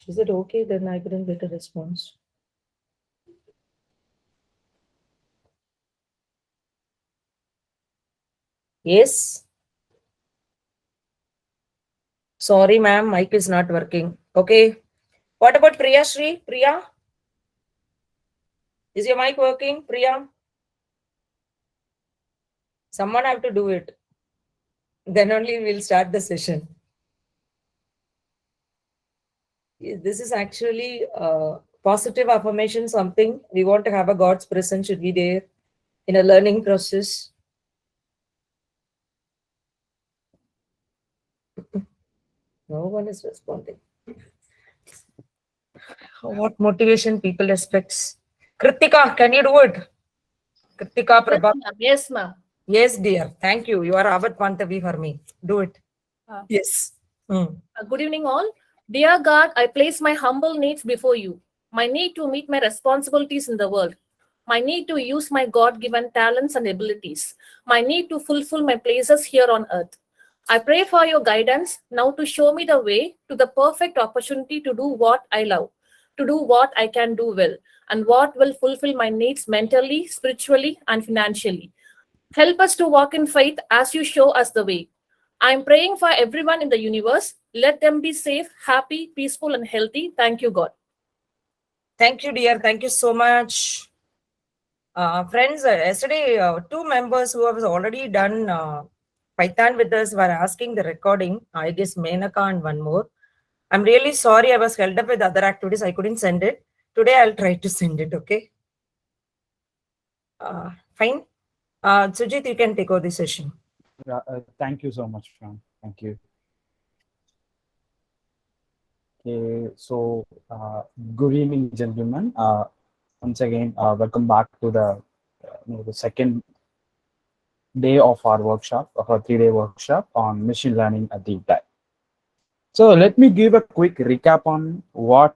Is it okay? Then I couldn't get a response. Yes. Sorry, ma'am. Mic is not working. Okay. What about Priya Shri? Priya? Is your mic working, Priya? Someone have to do it. Then only we'll start the session. This is actually positive affirmation, something we want to have a God's presence should be there in a learning process. No one is responding. What motivation people expects? Kritika, can you do it? Kritika Yes, Prabha. ma'am. Yes, ma'am. Yes, dear. Thank you. You are Avat Pantavi for me. Do it. Uh, Yes. Hmm. Good evening, all. Dear God, I place my humble needs before you. My need to meet my responsibilities in the world. My need to use my God given talents and abilities. My need to fulfill my places here on earth. I pray for your guidance now to show me the way to the perfect opportunity to do what I love, to do what I can do well, and what will fulfill my needs mentally, spiritually, and financially. Help us to walk in faith as you show us the way. I am praying for everyone in the universe. Let them be safe, happy, peaceful, and healthy. Thank you, God. Thank you, dear. Thank you so much. Friends, yesterday, two members who have already done Python with us were asking the recording. I guess Menaka and one more. I'm really sorry I was held up with other activities. I couldn't send it. Today, I'll try to send it, okay? Fine. Sujit, you can take over the session. Thank you so much, Sean. Thank you. Okay, so good evening, gentlemen. Once again, welcome back to the second day of our workshop, of our 3-day workshop on machine learning at deep dive. So let me give a quick recap on what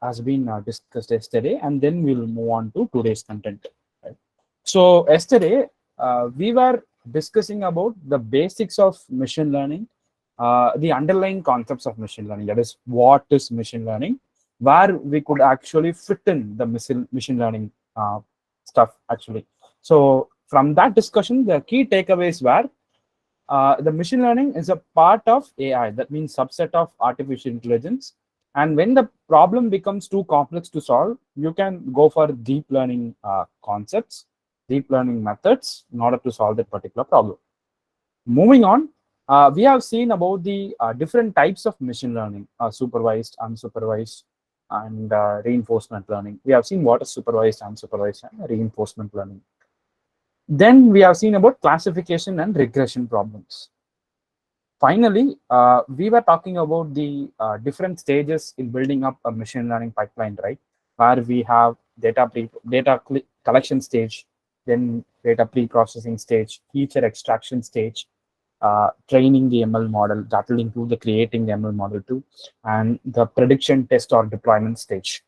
has been discussed yesterday, and then we'll move on to today's content. Right? So yesterday we were discussing about the basics of machine learning, the underlying concepts of machine learning. That is, what is machine learning, where we could actually fit in the machine learning stuff actually. So from that discussion, the key takeaways were the machine learning is a part of AI. That means subset of artificial intelligence. And when the problem becomes too complex to solve, you can go for deep learning concepts, deep learning methods in order to solve that particular problem. Moving on, we have seen about the different types of machine learning: supervised, unsupervised, and reinforcement learning. We have seen what is supervised, unsupervised, and reinforcement learning. Then we have seen about classification and regression problems. Finally, we were talking about the different stages in building up a machine learning pipeline, right? Where we have data collection stage, then data pre-processing stage, feature extraction stage, training the ML model. That will include the creating the ML model too, and the prediction test or deployment stage.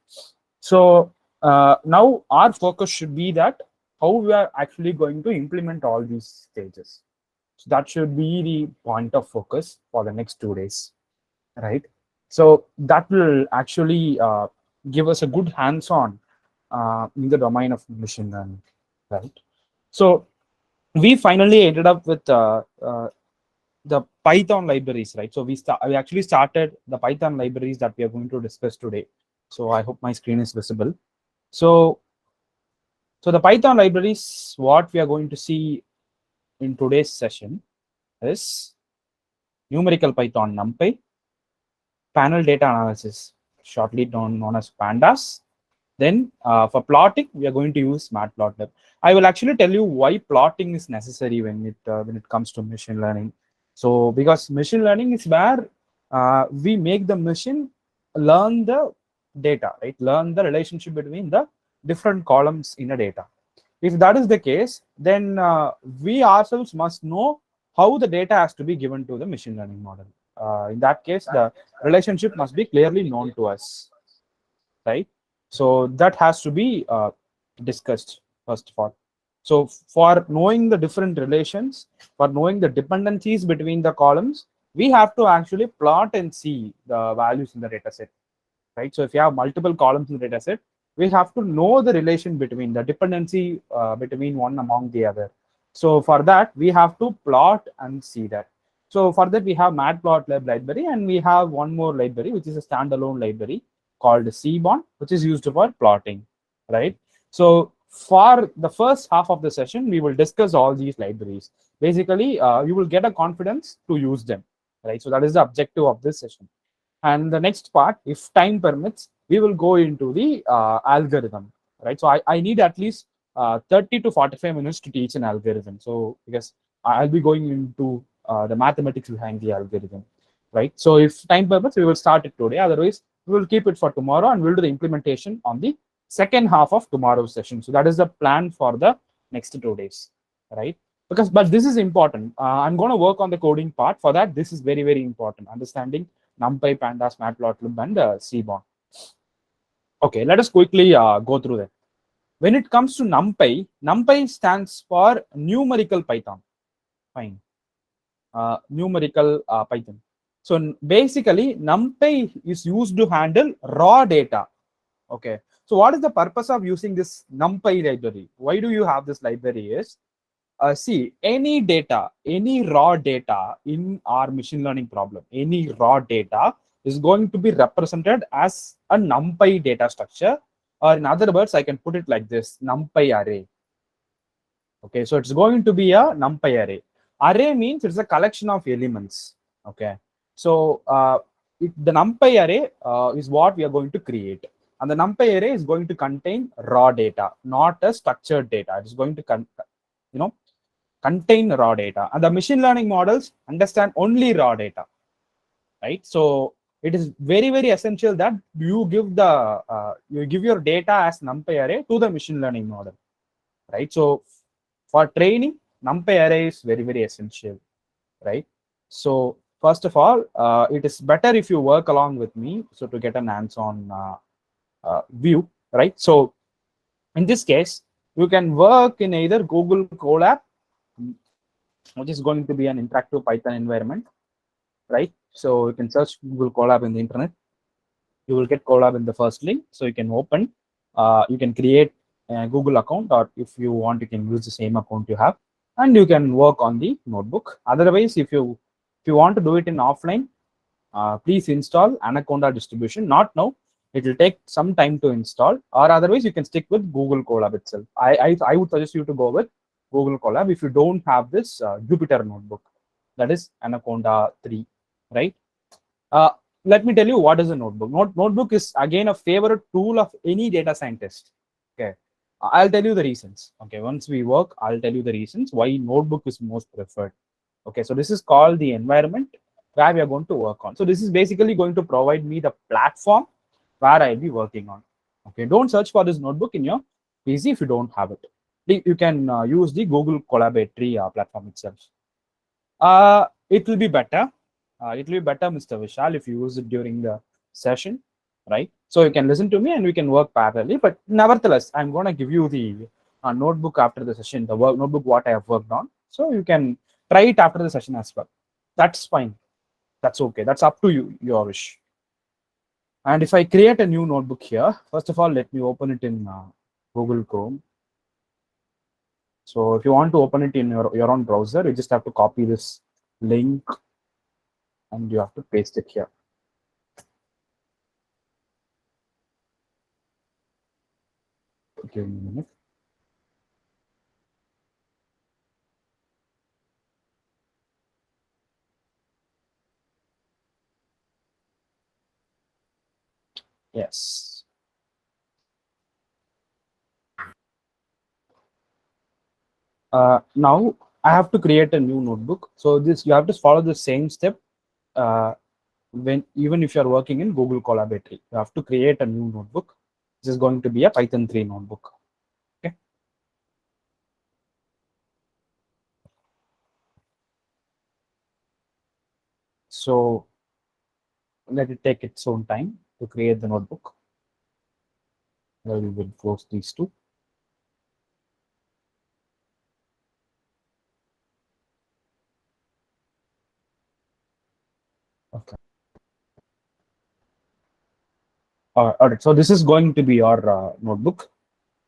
So now our focus should be that how we are actually going to implement all these stages. So that should be the point of focus for the next 2 days, right? So that will actually give us a good hands-on in the domain of machine learning, right? So we finally ended up with the Python libraries, right? So we actually started the Python libraries that we are going to discuss today. So I hope my screen is visible. So the Python libraries, what we are going to see in today's session is numerical Python NumPy, panel data analysis, shortly known as pandas. Then for plotting, we are going to use matplotlib. I will actually tell you why plotting is necessary when it comes to machine learning. So because machine learning is where we make the machine learn the data, right? Learn the relationship between the different columns in a data. If that is the case, then we ourselves must know how the data has to be given to the machine learning model. In that case, the relationship must be clearly known to us, right? So that has to be discussed first of all. So for knowing the different relations, for knowing the dependencies between the columns, we have to actually plot and see the values in the data set, right? So if you have multiple columns in the data set, we have to know the relation between the dependency between one among the other. So for that, we have to plot and see that. So for that, we have matplotlib library, and we have one more library, which is a standalone library called Seaborn, which is used for plotting, right? So for the first half of the session, we will discuss all these libraries. Basically, you will get a confidence to use them, right? So that is the objective of this session. And the next part, if time permits, we will go into the algorithm, right? So I need at least 30 to 45 minutes to teach an algorithm. So because I'll be going into the mathematics behind the algorithm, right? So if time permits, we will start it today. Otherwise, we will keep it for tomorrow and we'll do the implementation on the second half of tomorrow's session. So that is the plan for the next 2 days, right? Because, but this is important. I'm going to work on the coding part. For that, this is very, very important. Understanding NumPy, Pandas, Matplotlib, and Seaborn. Okay, let us quickly go through that. When it comes to NumPy, NumPy stands for numerical Python. Fine. Numerical Python. So basically, NumPy is used to handle raw data. Okay. So what is the purpose of using this NumPy library? Why do you have this library? Is see, any data, any raw data in our machine learning problem, any raw data is going to be represented as a NumPy data structure, or in other words, I can put it like this: NumPy array. Okay, so it's going to be a NumPy array. Array means it's a collection of elements. Okay, so the NumPy array is what we are going to create, and the NumPy array is going to contain raw data, not a structured data. It's going to contain raw data, and the machine learning models understand only raw data, right? So it is very, very essential that you give your data as NumPy array to the machine learning model, right? So for training, NumPy array is very, very essential, right? So first of all, it is better if you work along with me, so to get an hands-on view, right? So in this case, you can work in either Google Colab, which is going to be an interactive Python environment, right? So you can search Google Colab in the internet. You will get Colab in the first link. So you can open, you can create a Google account, or if you want, you can use the same account you have, and you can work on the notebook. Otherwise, if you want to do it in offline, please install Anaconda distribution. Not now. It will take some time to install, or otherwise you can stick with Google Colab itself. I would suggest you to go with Google Colab if you don't have this Jupyter notebook, that is Anaconda 3, right? Uh, let me tell you what is a notebook. Notebook is again a favorite tool of any data scientist. Okay, I'll tell you the reasons. Okay, once we work, I'll tell you the reasons why notebook is most preferred. Okay, so this is called the environment where we are going to work on. So this is basically going to provide me the platform where I'll be working on. Okay, don't search for this notebook in your PC if you don't have it. You can use the Google Collaboratory platform itself. It will be better. Mr. Vishal, if you use it during the session, right? So you can listen to me and we can work parallelly. But nevertheless, I'm going to give you the notebook after the session, the notebook what I have worked on. So you can try it after the session as well. That's fine. That's okay. That's up to you, your wish. And if I create a new notebook here, first of all, let me open it in Google Chrome. So if you want to open it in your own browser, you just have to copy this link and you have to paste it here. Give me a minute. Yes. Now I have to create a new notebook. So this you have to follow the same step. Even if you are working in Google Collaboratory, you have to create a new notebook. This is going to be a Python 3 notebook. Okay. So let it take its own time to create the notebook. We will close these two. All right, so this is going to be your notebook,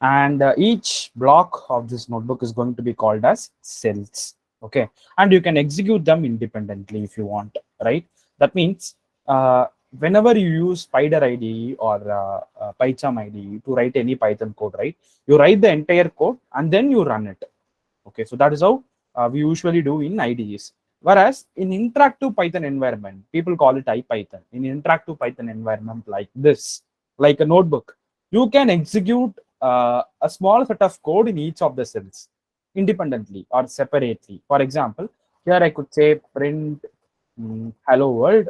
and each block of this notebook is going to be called as cells. Okay, and you can execute them independently if you want, right? That means whenever you use Spider IDE or PyCharm IDE to write any Python code, right? You write the entire code and then you run it. Okay, so that is how we usually do in IDEs. Whereas in interactive Python environment, people call it IPython. In interactive Python environment like this, like a notebook, you can execute a small set of code in each of the cells independently or separately. For example, here I could say print hello world,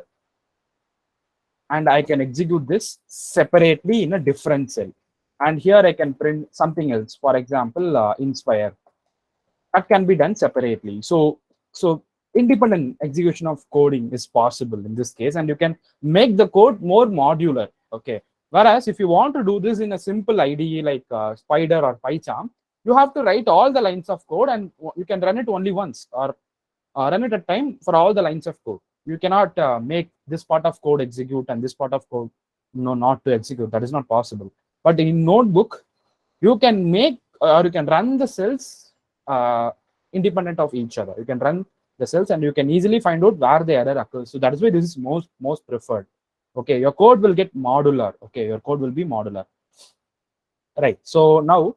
and I can execute this separately in a different cell. And here I can print something else, for example, inspire. That can be done separately. So independent execution of coding is possible in this case, and you can make the code more modular. Okay. Whereas if you want to do this in a simple IDE like Spider or PyCharm, you have to write all the lines of code and you can run it only once, or run it at a time for all the lines of code. You cannot make this part of code execute and this part of code not to execute. That is not possible. But in notebook, you can make or you can run the cells independent of each other. You can run the cells and you can easily find out where the error occurs. So that is why this is most preferred. Okay, your code will get modular. Okay, your code will be modular. Right. So now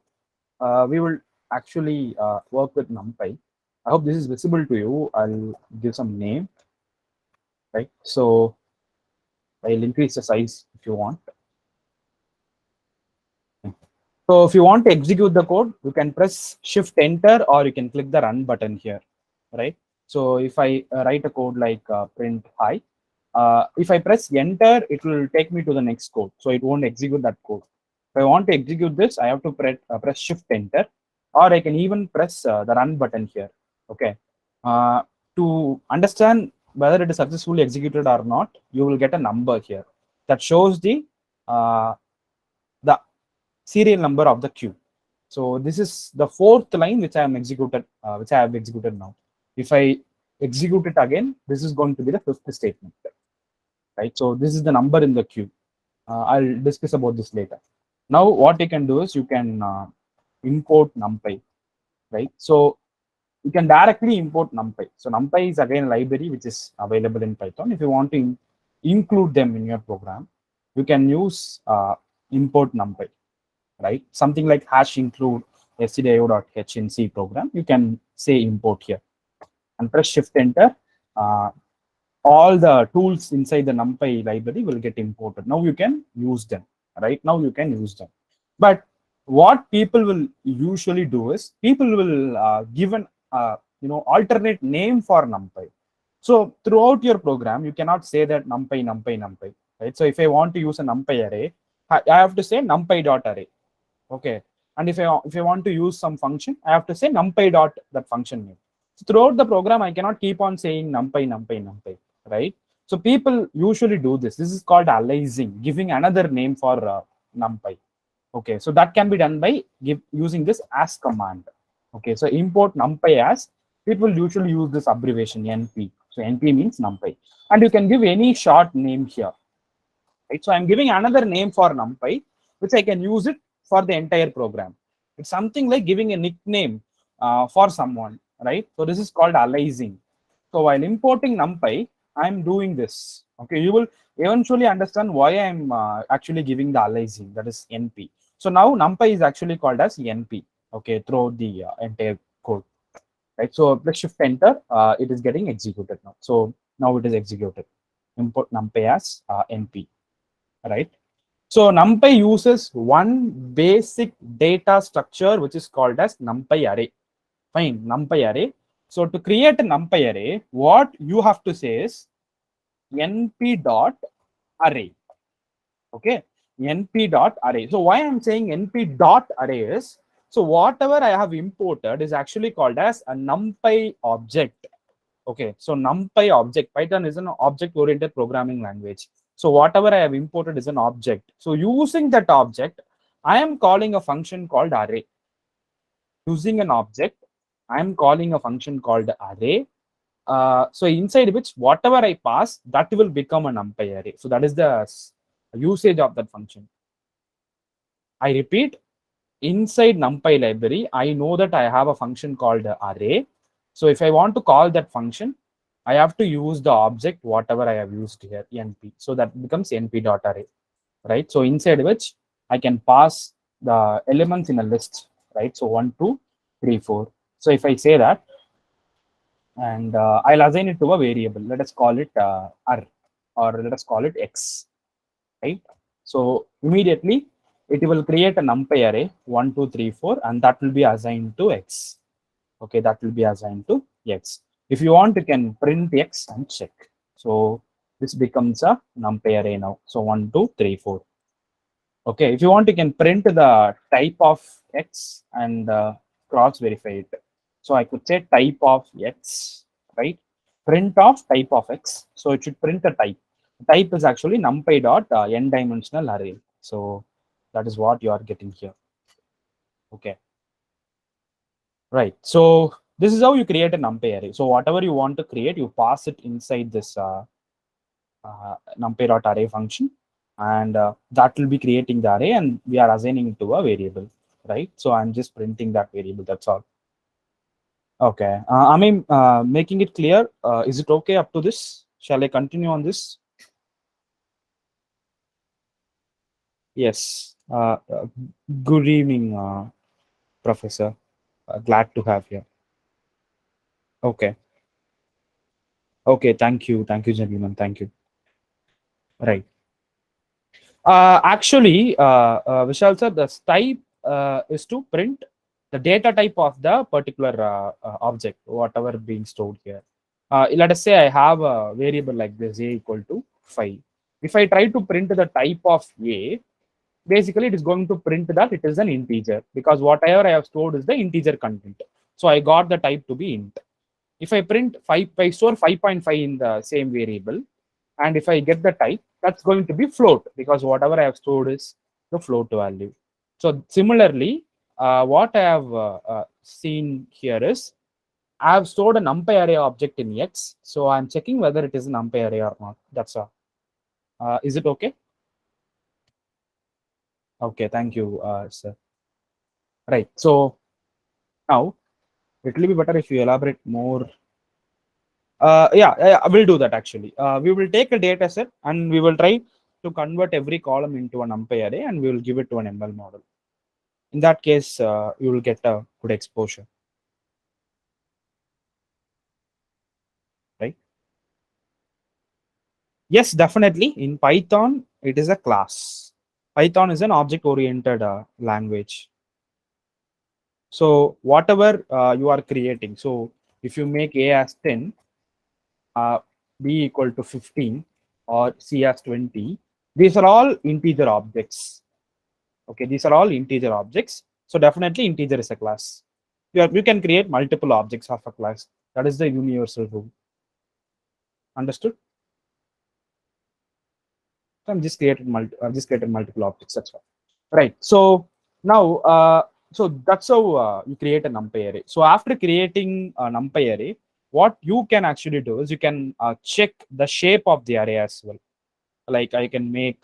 we will actually work with NumPy. I hope this is visible to you. I'll give some name. Right. So I'll increase the size if you want. So if you want to execute the code, you can press Shift Enter or you can click the Run button here, right? So if I write a code like print hi, if I press Enter, it will take me to the next code. So it won't execute that code. If I want to execute this, I have to press Shift Enter, or I can even press the Run button here. Okay. To understand whether it is successfully executed or not, you will get a number here that shows the serial number of the queue. So this is the fourth line which I have executed now. If I execute it again, this is going to be the fifth statement, right? So this is the number in the queue. I'll discuss about this later. Now what you can do is you can import NumPy, right? So you can directly import NumPy. So NumPy is again a library which is available in Python. If you want to include them in your program, you can use import NumPy. Right, something like hash include stdio.h in C program, you can say import here and press Shift Enter. All the tools inside the NumPy library will get imported. Now you can use them. Right now you can use them. But what people will usually do is people will give an alternate name for NumPy. So throughout your program, you cannot say that NumPy. Right. So if I want to use a NumPy array, I have to say NumPy.array. Okay, and if I want to use some function, I have to say NumPy dot that function name. So throughout the program, I cannot keep on saying NumPy, right? So people usually do this. This is called aliasing, giving another name for NumPy. Okay, so that can be done by using this as command. Okay, so import NumPy as. People usually use this abbreviation NP. So NP means NumPy, and you can give any short name here. Right, so I'm giving another name for NumPy, which I can use it for the entire program. It's something like giving a nickname for someone, right? So this is called aliasing. So while importing NumPy, I'm doing this. Okay, you will eventually understand why I'm actually giving the aliasing, that is NP. So now NumPy is actually called as NP. Okay, throughout the entire code, right? So let's Shift Enter. It is getting executed now. So now it is executed. Import NumPy as NP, right? So NumPy uses one basic data structure which is called as NumPy array. Fine, NumPy array. So to create a NumPy array, what you have to say is np.array. Okay, np.array. So why I'm saying np.array is, so whatever I have imported is actually called as a NumPy object. Okay, so NumPy object. Python is an object-oriented programming language. So whatever I have imported is an object. So using that object, I am calling a function called array. Using an object, I am calling a function called array. So inside which whatever I pass, that will become a NumPy array. So that is the usage of that function. I repeat, inside NumPy library, I know that I have a function called array. So if I want to call that function, I have to use the object, whatever I have used here, np. So that becomes np.array, right? So inside which I can pass the elements in a list, right? So 1, 2, 3, 4. So if I say that, and I'll assign it to a variable, let us call it r, or let us call it x, right? So immediately it will create a NumPy array 1, 2, 3, 4, and that will be assigned to x. Okay, that will be assigned to x. If you want, you can print x and check. So this becomes a NumPy array now. So 1, 2, 3, 4. Okay, if you want, you can print the type of x and cross verify it. So I could say type of x, right? Print of type of x. So it should print the type. Type is actually NumPy dot n dimensional array. So that is what you are getting here. Okay. Right. So this is how you create a NumPy array. So whatever you want to create, you pass it inside this NumPy dot array function, and that will be creating the array, and we are assigning it to a variable, right? So I'm just printing that variable. That's all. Okay. I mean, making it clear. Is it okay up to this? Shall I continue on this? Yes. Good evening, Professor. Glad to have you. Okay. Okay. Thank you. Thank you, gentlemen. Thank you. Right. Actually, Vishal sir, the type is to print the data type of the particular object, whatever being stored here. Let us say I have a variable like this, a equal to 5. If I try to print the type of a, basically it is going to print that it is an integer, because whatever I have stored is the integer content. So I got the type to be int. If I print 5, I store 5.5 in the same variable, and if I get the type, that's going to be float, because whatever I have stored is the float value. So similarly, what I have seen here is I have stored a NumPy array object in X. So I'm checking whether it is a NumPy array or not. That's all. Is it okay? Okay, thank you, sir. Right. So now it will be better if you elaborate more. Yeah, we'll do that actually. We will take a data set and we will try to convert every column into a NumPy array, and we will give it to an ML model. In that case, you will get a good exposure. Right? Yes, definitely. In Python, it is a class. Python is an object-oriented language. So whatever you are creating, so if you make A as 10, B equal to 15, or C as 20, these are all integer objects. Okay, these are all integer objects. So definitely integer is a class. You can create multiple objects of a class. That is the universal rule. Understood? So I'm just created multiple objects. That's all. Right. So now, so that's how you create a NumPy array. So after creating a NumPy array, what you can actually do is you can check the shape of the array as well. Like I can make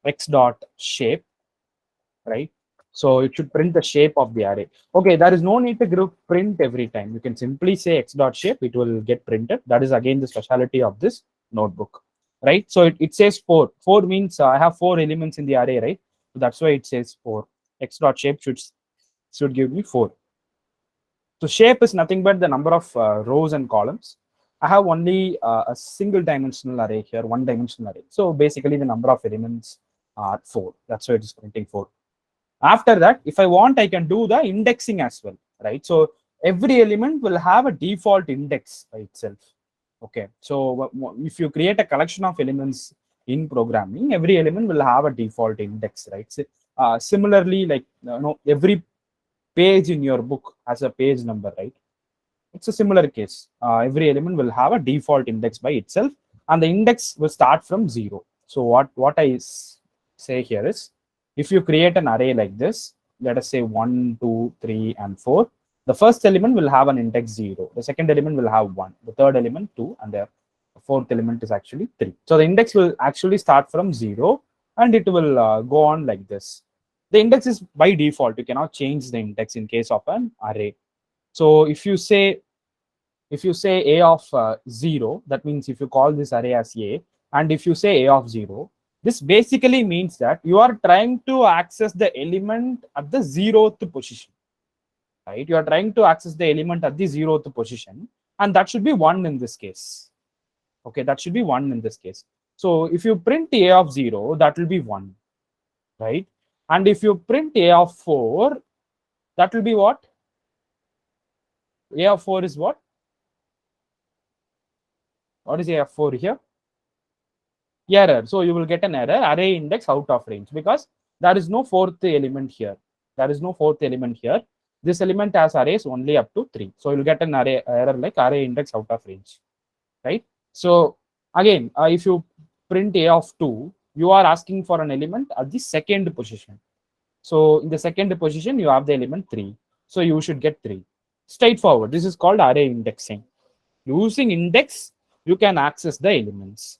x dot shape, right? So it should print the shape of the array. Okay, there is no need to group print every time. You can simply say x dot shape, it will get printed. That is again the speciality of this notebook, right? So it says 4. 4 means I have 4 elements in the array, right? So that's why it says 4. X dot shape should give me 4. So shape is nothing but the number of rows and columns. I have only a single dimensional array here, one dimensional array. So basically the number of elements are 4. That's why it is printing 4. After that, if I want, I can do the indexing as well, right? So every element will have a default index by itself. Okay, so if you create a collection of elements in programming, every element will have a default index, right? So, similarly, like every page in your book has a page number, right? It's a similar case. Every element will have a default index by itself, and the index will start from 0. So what I say here is, if you create an array like this, let us say 1, 2, 3, and 4, the first element will have an index 0. The second element will have 1. The third element 2, and the fourth element is actually 3. So the index will actually start from 0, and it will go on like this. The index is by default. You cannot change the index in case of an array. So if you say a of 0, that means if you call this array as a, and if you say a of 0, this basically means that you are trying to access the element at the 0th position, right? You are trying to access the element at the 0th position, and that should be 1 in this case. Okay, that should be 1 in this case. So if you print a of 0, that will be 1, right? And if you print a of 4, that will be what? A of 4 is what? What is A of 4 here? Error. So you will get an error, array index out of range, because there is no fourth element here. There is no fourth element here. This element has arrays only up to 3. So you'll get an array error like array index out of range, right? So again, if you print A of 2, you are asking for an element at the second position. So in the second position, you have the element 3. So you should get 3. Straightforward. This is called array indexing. Using index, you can access the elements.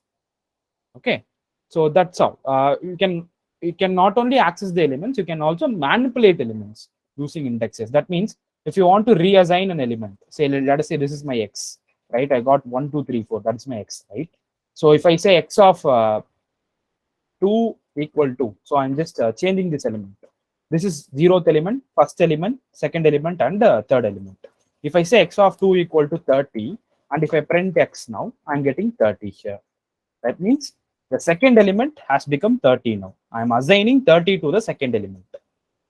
Okay, so that's how you can not only access the elements, you can also manipulate elements using indexes. That means if you want to reassign an element, say let us say this is my x, right? I got 1 2 3 4, that's my x, right? So if I say x of 2 equal to, so I'm just changing this element. This is 0th element, first element, second element, and third element. If I say x of 2 equal to 30, and if I print x now, I'm getting 30 here. That means the second element has become 30 now. I'm assigning 30 to the second element.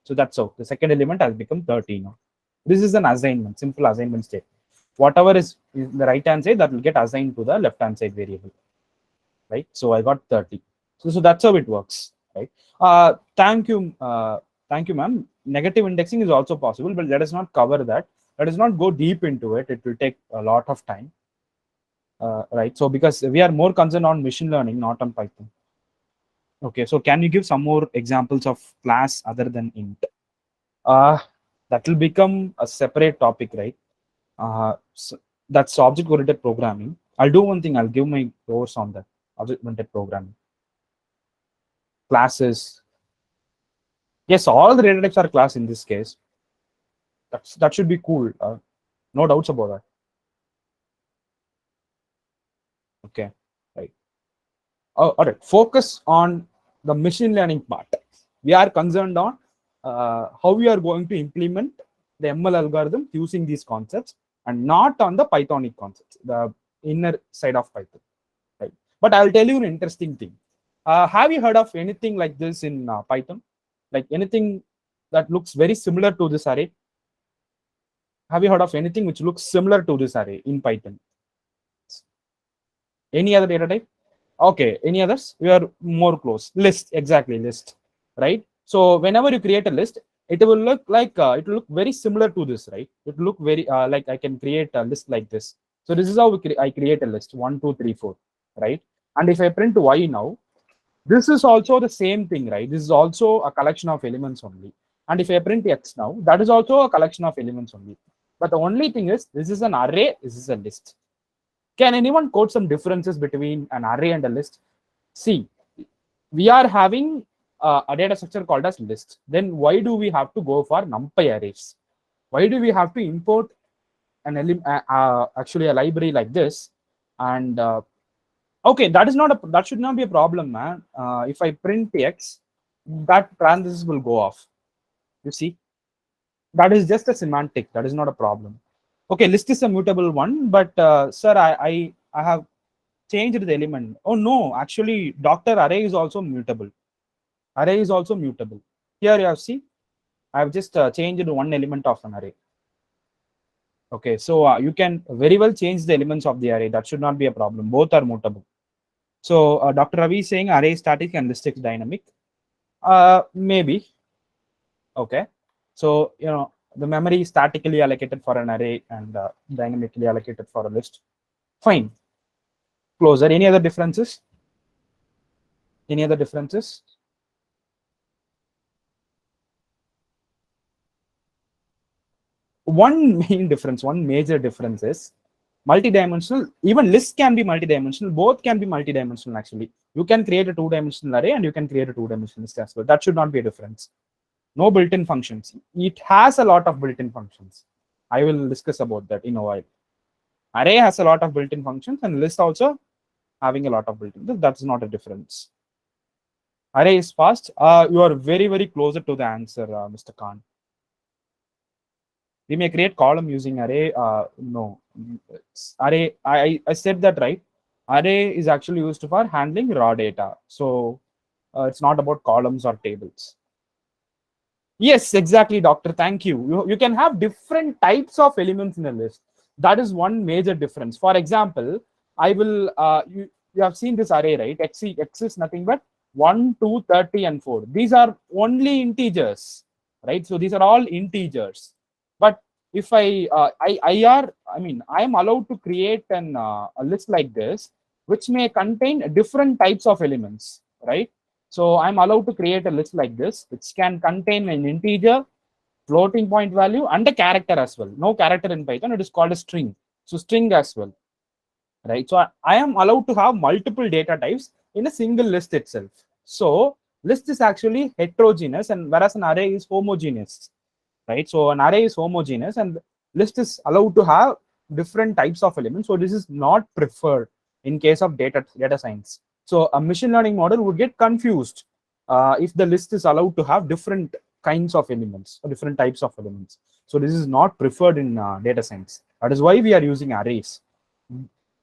So that's how the second element has become 30 now. This is an assignment, simple assignment statement. Whatever is in the right hand side, that will get assigned to the left hand side variable, right? So I got 30. So that's how it works, right? Thank you, ma'am. Negative indexing is also possible, but let us not cover that. Let us not go deep into it. It will take a lot of time. Right, so because we are more concerned on machine learning, not on Python. Okay, so can you give some more examples of class other than int? That will become a separate topic, right? So that's object-oriented programming. I'll do one thing. I'll give my course on that object-oriented programming. Classes. Yes, all the data types are class in this case. That should be cool. No doubts about that. Okay, right. Oh, all right. Focus on the machine learning part. We are concerned on how we are going to implement the ML algorithm using these concepts, and not on the Pythonic concepts, the inner side of Python. Right. But I'll tell you an interesting thing. Have you heard of anything like this in Python? Like anything that looks very similar to this array? Have you heard of anything which looks similar to this array in Python? Any other data type? Okay, any others? We are more close. List, exactly, list, right? So whenever you create a list, it will look like it will look very similar to this, right? It will look very like I can create a list like this. So this is how I create a list 1 2 3 4, right? And if I print y now, this is also the same thing, right? This is also a collection of elements only. And if I print x now, that is also a collection of elements only. But the only thing is, this is an array, this is a list. Can anyone quote some differences between an array and a list? See, we are having a data structure called as list. Then why do we have to go for NumPy arrays? Why do we have to import an actually a library like this? And okay, that should not be a problem, man. If I print x, that parenthesis will go off. You see, that is just a semantic. That is not a problem. Okay, list is a mutable one, but sir, I have changed the element. Oh no, actually, Doctor array is also mutable. Array is also mutable. Here you have see, I have just changed one element of an array. Okay, so you can very well change the elements of the array. That should not be a problem. Both are mutable. So Dr. Ravi is saying array static and list is dynamic. Maybe. Okay. So the memory is statically allocated for an array and dynamically allocated for a list. Fine. Closer. Any other differences? Any other differences? One main difference, one major difference is multi-dimensional. Even lists can be multi-dimensional. Both can be multi-dimensional actually. You can create a 2-dimensional array and you can create a 2-dimensional list as well. That should not be a difference. No built-in functions. It has a lot of built-in functions. I will discuss about that in a while. Array has a lot of built-in functions and list also having a lot of built-in. That's not a difference. Array is fast. You are very, very closer to the answer, Mr. Khan. We may create column using array. No, array. I said that right. Array is actually used for handling raw data. So it's not about columns or tables. Yes, exactly, doctor. Thank you. You can have different types of elements in a list. That is one major difference. For example, I will, you have seen this array, right? X is nothing but 1, 2, 30, and 4. These are only integers, right? So these are all integers. But if I am allowed to create a list like this, which may contain different types of elements, right? So I'm allowed to create a list like this, which can contain an integer, floating point value, and a character as well. No character in Python, it is called a string. So string as well, right? So I am allowed to have multiple data types in a single list itself. So list is actually heterogeneous, and whereas an array is homogeneous, right? So an array is homogeneous and list is allowed to have different types of elements. So this is not preferred in case of data science. So a machine learning model would get confused if the list is allowed to have different kinds of elements or different types of elements. So this is not preferred in data science. That is why we are using arrays.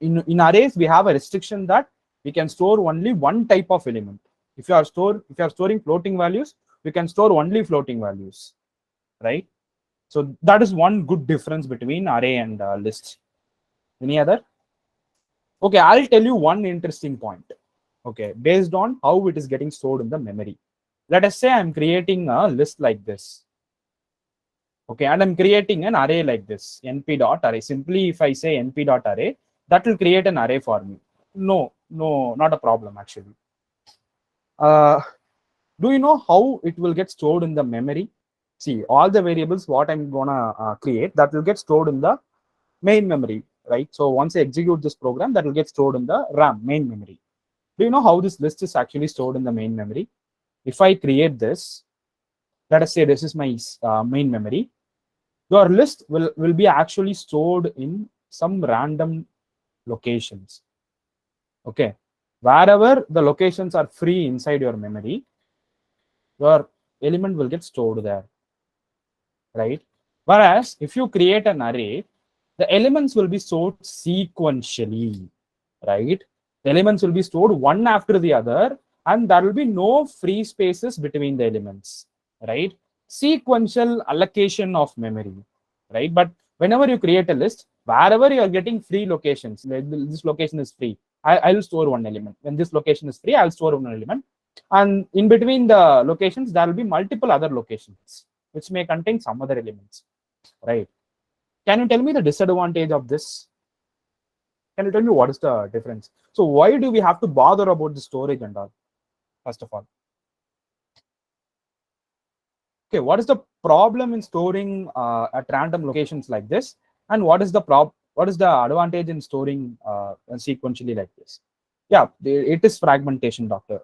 In arrays, we have a restriction that we can store only one type of element. If you are storing floating values, we can store only floating values, right? So that is one good difference between array and list. Any other? Okay, I'll tell you one interesting point. Okay, based on how it is getting stored in the memory. Let us say I'm creating a list like this. Okay, and I'm creating an array like this, np.array. Simply, if I say np.array, that will create an array for me. No, not a problem actually. Do you know how it will get stored in the memory? See, all the variables what I'm gonna create, that will get stored in the main memory, right? So once I execute this program, that will get stored in the RAM, main memory. Do you know how this list is actually stored in the main memory? If I create this, let us say this is my main memory, your list will be actually stored in some random locations. Okay, wherever the locations are free inside your memory, your element will get stored there, right? Whereas if you create an array, the elements will be stored sequentially, right? The elements will be stored one after the other, and there will be no free spaces between the elements, right? Sequential allocation of memory, right? But whenever you create a list, wherever you are getting free locations, this location is free, I will store one element. When this location is free, I'll store one element. And in between the locations, there will be multiple other locations, which may contain some other elements, right? Can you tell me the disadvantage of this? Can you tell me what is the difference? So why do we have to bother about the storage and all, first of all? Okay, what is the problem in storing at random locations like this? And what is the advantage in storing sequentially like this? Yeah, it is fragmentation, doctor.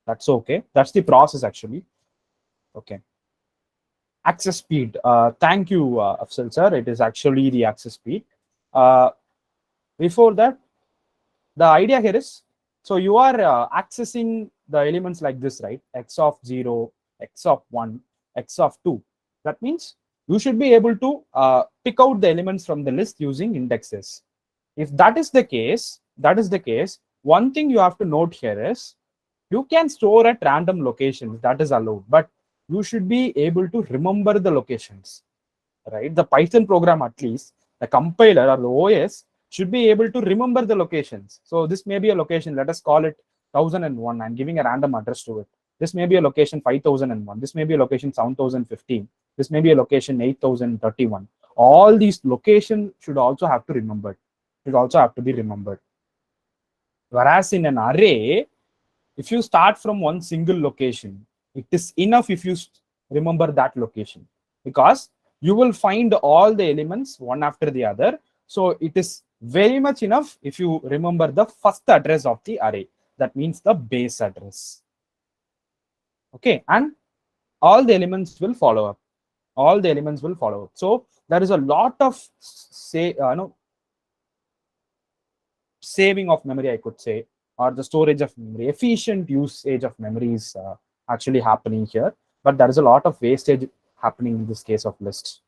That's okay. That's the process actually. Okay. Access speed. Thank you, Afzal sir. It is actually the access speed. Before that, the idea here is, so you are accessing the elements like this, right? X of 0, X of 1, X of 2. That means you should be able to pick out the elements from the list using indexes. If that is the case, one thing you have to note here is, you can store at random locations, that is allowed, but you should be able to remember the locations, right? The Python program, at least, the compiler or the OS should be able to remember the locations. So this may be a location, let us call it 1001. I'm giving a random address to it. This may be a location 5001. This may be a location 7015. This may be a location 8031. All these locations should also have to be remembered. Whereas in an array, if you start from one single location, it is enough if you remember that location, because you will find all the elements one after the other So it is very much enough if you remember the first address of the array. That means the base address. Okay, and all the elements will follow up. All the elements will follow up. So there is a lot of saving of memory, I could say, or the storage of memory, efficient usage of memory is actually happening here. But there is a lot of wastage happening in this case of list,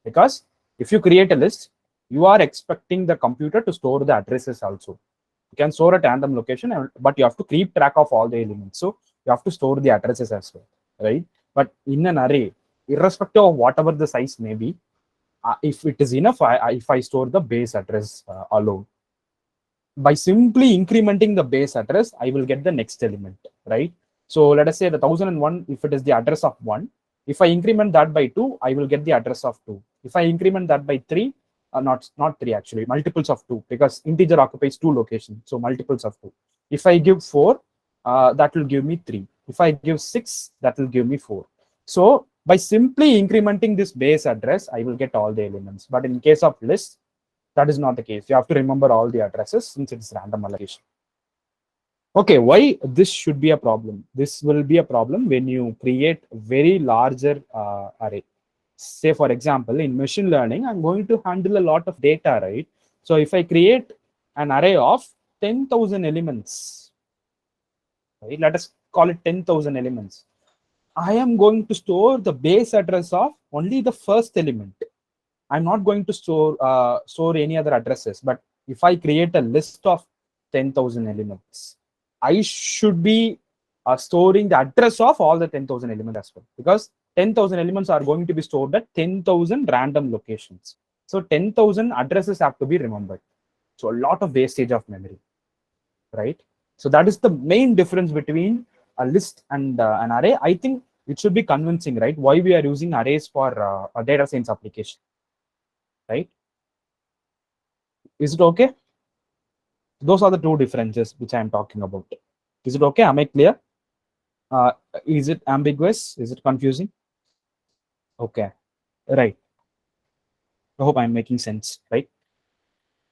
because if you create a list, you are expecting the computer to store the addresses also. You can store at random location, but you have to keep track of all the elements. So you have to store the addresses as well, right? But in an array, irrespective of whatever the size may be, if it is enough, if I store the base address alone, by simply incrementing the base address, I will get the next element, right? So let us say the 1001, if it is the address of 1, if I increment that by 2, I will get the address of 2. If I increment that by 3, not 3 actually, multiples of 2, because integer occupies 2 locations, so multiples of 2. If I give 4, that will give me 3. If I give 6, that will give me 4. So by simply incrementing this base address, I will get all the elements. But in case of list, that is not the case. You have to remember all the addresses since it's random allocation. Okay, why this should be a problem? This will be a problem when you create very larger array. Say, for example, in machine learning, I'm going to handle a lot of data, right? So if I create an array of 10,000 elements, right? Let us call it 10,000 elements. I am going to store the base address of only the first element. I'm not going to store any other addresses. But if I create a list of 10,000 elements, I should be storing the address of all the 10,000 elements as well, because 10,000 elements are going to be stored at 10,000 random locations. So 10,000 addresses have to be remembered. So a lot of wastage of memory, right? So that is the main difference between a list and an array. I think it should be convincing, right? Why we are using arrays for a data science application, right? Is it okay? Those are the two differences which I am talking about. Is it okay? Am I clear? Is it ambiguous? Is it confusing? Okay, right. I hope I'm making sense, right?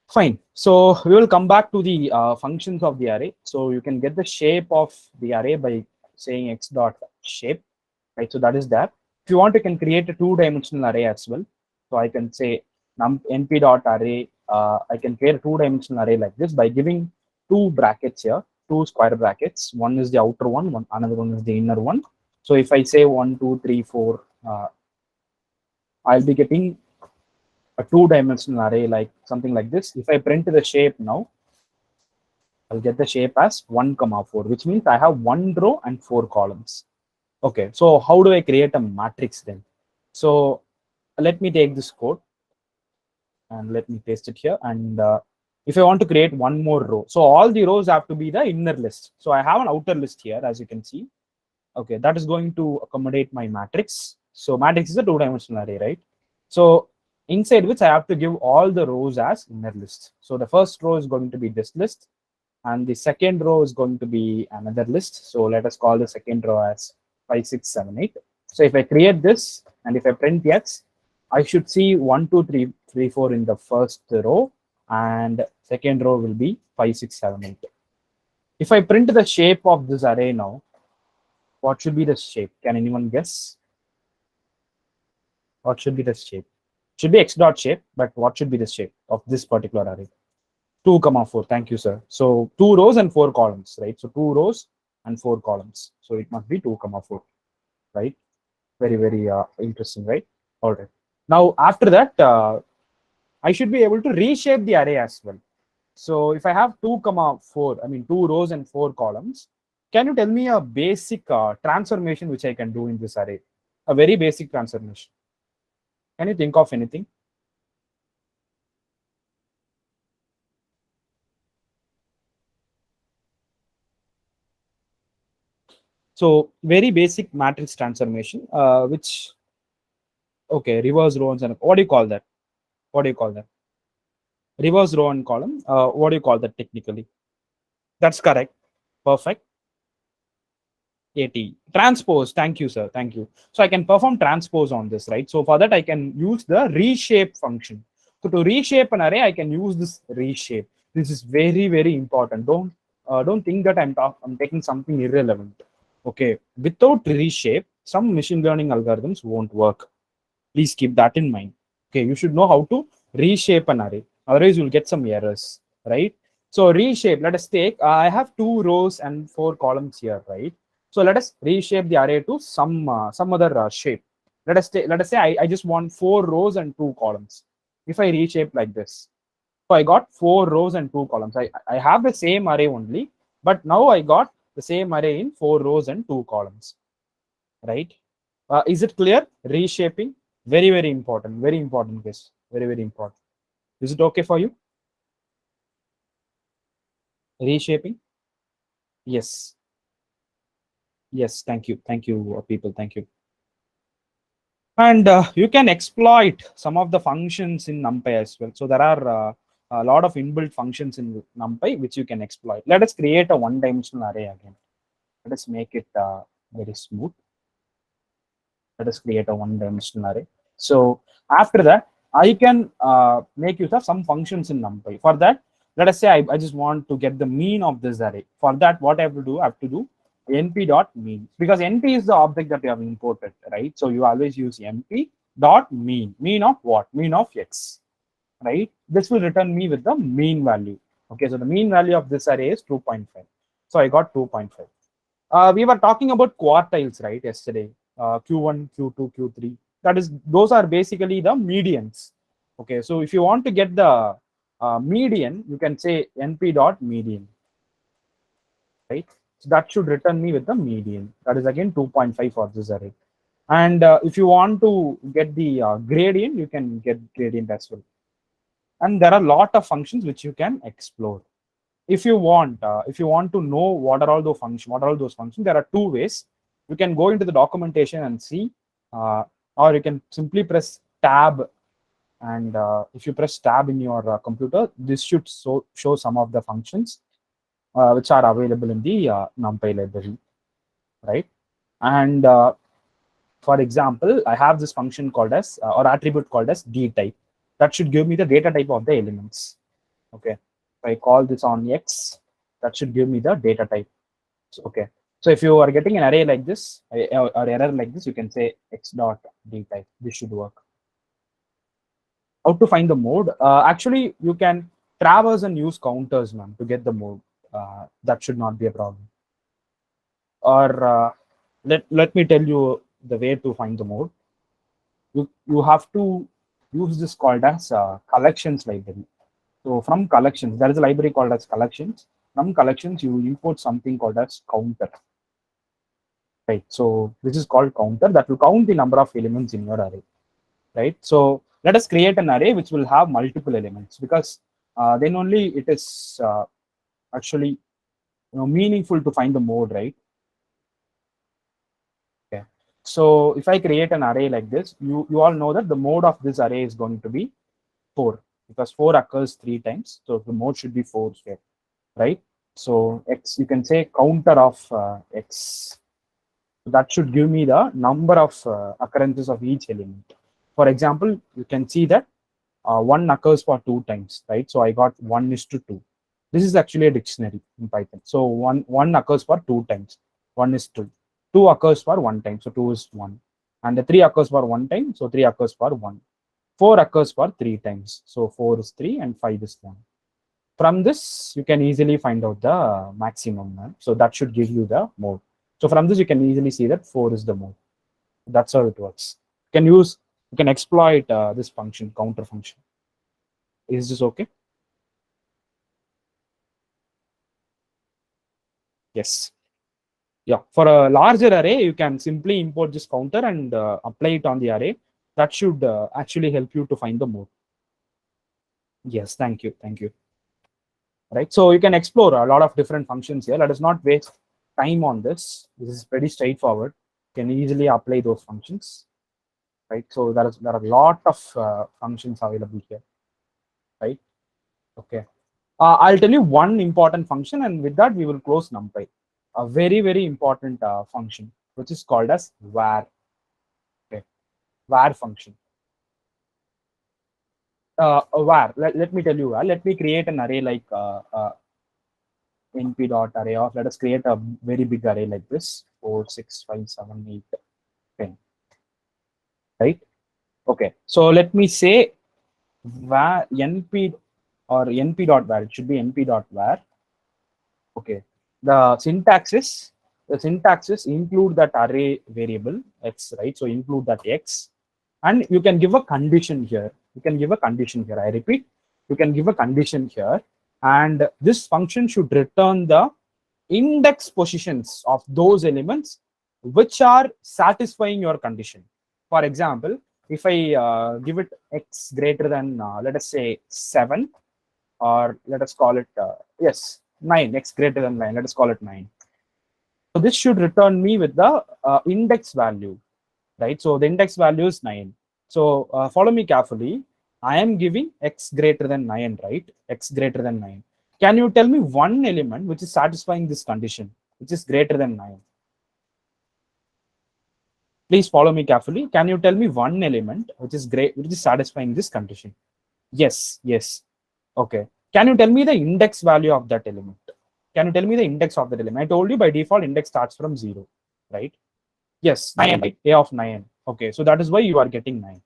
Fine. So we will come back to the functions of the array. So you can get the shape of the array by saying x dot shape, right? So that is that. If you want, you can create a two-dimensional array as well. So I can say np dot array. I can create a two-dimensional array like this by giving two brackets here, two square brackets. One is the outer one, another one is the inner one. So if I say 1, 2, 3, 4, I'll be getting a two-dimensional array like something like this. If I print the shape now, I'll get the shape as 1, 4, which means I have 1 row and 4 columns. Okay, so how do I create a matrix then? So let me take this code and let me paste it here. And if I want to create one more row, so all the rows have to be the inner list. So I have an outer list here, as you can see. Okay, that is going to accommodate my matrix. So matrix is a two-dimensional array, right? So inside which I have to give all the rows as inner list. So the first row is going to be this list, and the second row is going to be another list. So let us call the second row as 5, 6, 7, 8. So if I create this and if I print x, I should see 1, 2, 3, 3, 4 in the first row, and second row will be 5, 6, 7, 8. If I print the shape of this array now, what should be the shape? Can anyone guess? What should be the shape? It should be x dot shape, but what should be the shape of this particular array? 2, 4. Thank you, sir. So 2 rows and 4 columns, right? So 2 rows and 4 columns. So it must be 2, 4, right? Very, very interesting, right? All right. Now, after that, I should be able to reshape the array as well. So if I have 2, 4, I mean 2 rows and 4 columns, can you tell me a basic transformation which I can do in this array? A very basic transformation. Can you think of anything? So very basic matrix transformation, which, okay, reverse rows and what do you call that? What do you call that? Reverse row and column. What do you call that technically? That's correct. Perfect. AT. Transpose. Thank you, sir. Thank you. So I can perform transpose on this, right? So for that, I can use the reshape function. So to reshape an array, I can use this reshape. This is very, very important. Don't think that I'm taking something irrelevant. Okay, without reshape, some machine learning algorithms won't work. Please keep that in mind. Okay, you should know how to reshape an array. Otherwise, you'll get some errors, right? So reshape. Let us take. I have 2 rows and 4 columns here, right? So let us reshape the array to some other shape. Let us say I just want 4 rows and 2 columns. If I reshape like this, so I got 4 rows and 2 columns. I have the same array only, but now I got the same array in 4 rows and 2 columns, right? Is it clear? Reshaping, very, very important. Very important, guys. Very, very important. Is it okay for you? Reshaping? Yes. Yes, thank you. Thank you, people. Thank you. And you can exploit some of the functions in NumPy as well. So there are a lot of inbuilt functions in NumPy which you can exploit. Let us create a one-dimensional array again. Let us make it very smooth. Let us create a one-dimensional array. So after that, I can make use of some functions in NumPy. For that, let us say I just want to get the mean of this array. For that, what I have to do, np.mean, because np is the object that you have imported, right? So you always use np.mean. Mean of what? Mean of x, right? This will return me with the mean value. Okay, so the mean value of this array is 2.5. So I got 2.5. We were talking about quartiles, right, yesterday. Q1, Q2, Q3. Those are basically the medians. Okay, so if you want to get the median, you can say np.median, right? So that should return me with the median. That is again 2.5 for this array. And if you want to get the gradient, you can get gradient as well. And there are a lot of functions which you can explore. If you want to know what are all those functions, there are 2 ways. You can go into the documentation and see, or you can simply press tab. And if you press tab in your computer, this should show some of the functions which are available in the NumPy library, right? And for example, I have this function called as or attribute called as dtype. That should give me the data type of the elements. Okay, if I call this on x, that should give me the data type. So, okay, so if you are getting an array like this or error like this, you can say x.dtype. This should work. How to find the mode? Actually, you can traverse and use counters, man, to get the mode. That should not be a problem. Or let me tell you the way to find the mode. You have to use this called as collections library. So from collections, there is a library called as collections. From collections, you import something called as counter. Right. So this is called counter, that will count the number of elements in your array. Right. So let us create an array which will have multiple elements, because then only it is actually meaningful to find the mode, right? Okay. So if I create an array like this, you all know that the mode of this array is going to be 4, because 4 occurs 3 times. So the mode should be 4 here, right? So x, you can say counter of x. That should give me the number of occurrences of each element. For example, you can see that 1 occurs for 2 times, right? So I got 1:2. This is actually a dictionary in Python. So one occurs for 2 times, 1:2. 2 occurs for 1 time, so 2 is 1. And the 3 occurs for 1 time, so 3 occurs for 1. 4 occurs for 3 times, so 4 is 3 and 5 is 1. From this, you can easily find out the maximum. So that should give you the mode. So from this, you can easily see that 4 is the mode. That's how it works. You can exploit this function, counter function. Is this okay? Yes. Yeah. For a larger array, you can simply import this counter and apply it on the array. That should actually help you to find the mode. Yes. Thank you. Thank you. Right. So you can explore a lot of different functions here. Let us not waste time on this. This is pretty straightforward. You can easily apply those functions. Right. So there are a lot of functions available here. Right. Okay. I'll tell you one important function, and with that we will close NumPy. A very, very important function, which is called as var. Okay. Var function. var. Let me tell you, let me create an array like np dot array of, let us create a very big array like this, 4, 6, 5, 7, 8, 10, right? Okay, so let me say var np or np dot var, it should be np dot var. Okay, the syntax is include that array variable x, right? So include that x, and you can give a condition here. You can give a condition here. I repeat, you can give a condition here, and this function should return the index positions of those elements which are satisfying your condition. For example, if I give it x greater than let us say 7, or let us call it yes 9, x greater than 9, let us call it 9. So this should return me with the index value, right? So the index value is 9. So follow me carefully. I am giving x greater than 9, right? X greater than 9. Can you tell me one element which is satisfying this condition, which is greater than 9? Please follow me carefully. Can you tell me one element which is satisfying this condition? Yes, yes. Okay. Can you tell me the index value of that element? Can you tell me the index of that element? I told you by default index starts from 0, right? Yes, 9, right? A of 9. Okay, so that is why you are getting 9.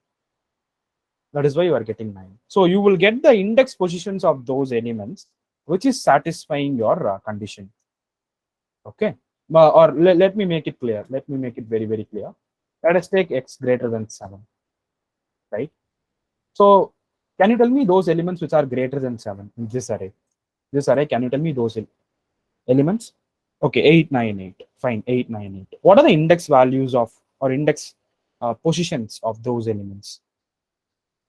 That is why you are getting 9. So you will get the index positions of those elements which is satisfying your condition. Okay. Or let me make it clear. Let me make it very, very clear. Let us take x greater than 7, right? So can you tell me those elements which are greater than 7 in this array? This array, can you tell me those elements? Okay, 8, 9, 8. Fine, 8, 9, 8. What are the index values of, or index positions of those elements?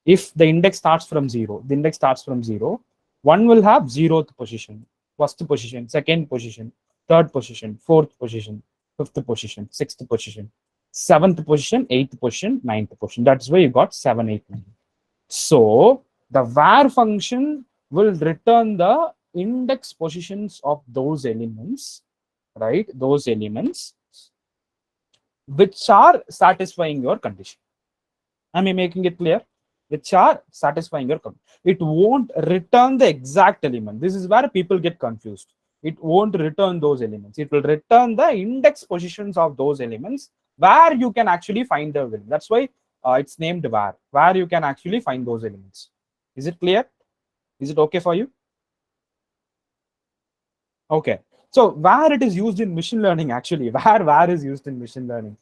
If the index starts from 0, the index starts from 0, one will have 0th position, first position, second position, third position, fourth position, fifth position, sixth position, seventh position, eighth position, ninth position. That's why you got 7, 8, 9. So the var function will return the index positions of those elements, right? Those elements which are satisfying your condition. Am I making it clear? Which are satisfying your condition. It won't return the exact element. This is where people get confused. It won't return those elements. It will return the index positions of those elements where you can actually find the value. That's why it's named var, where you can actually find those elements. Is it clear? Is it okay for you? Okay. So where it is used in machine learning, actually, where is used in machine learning.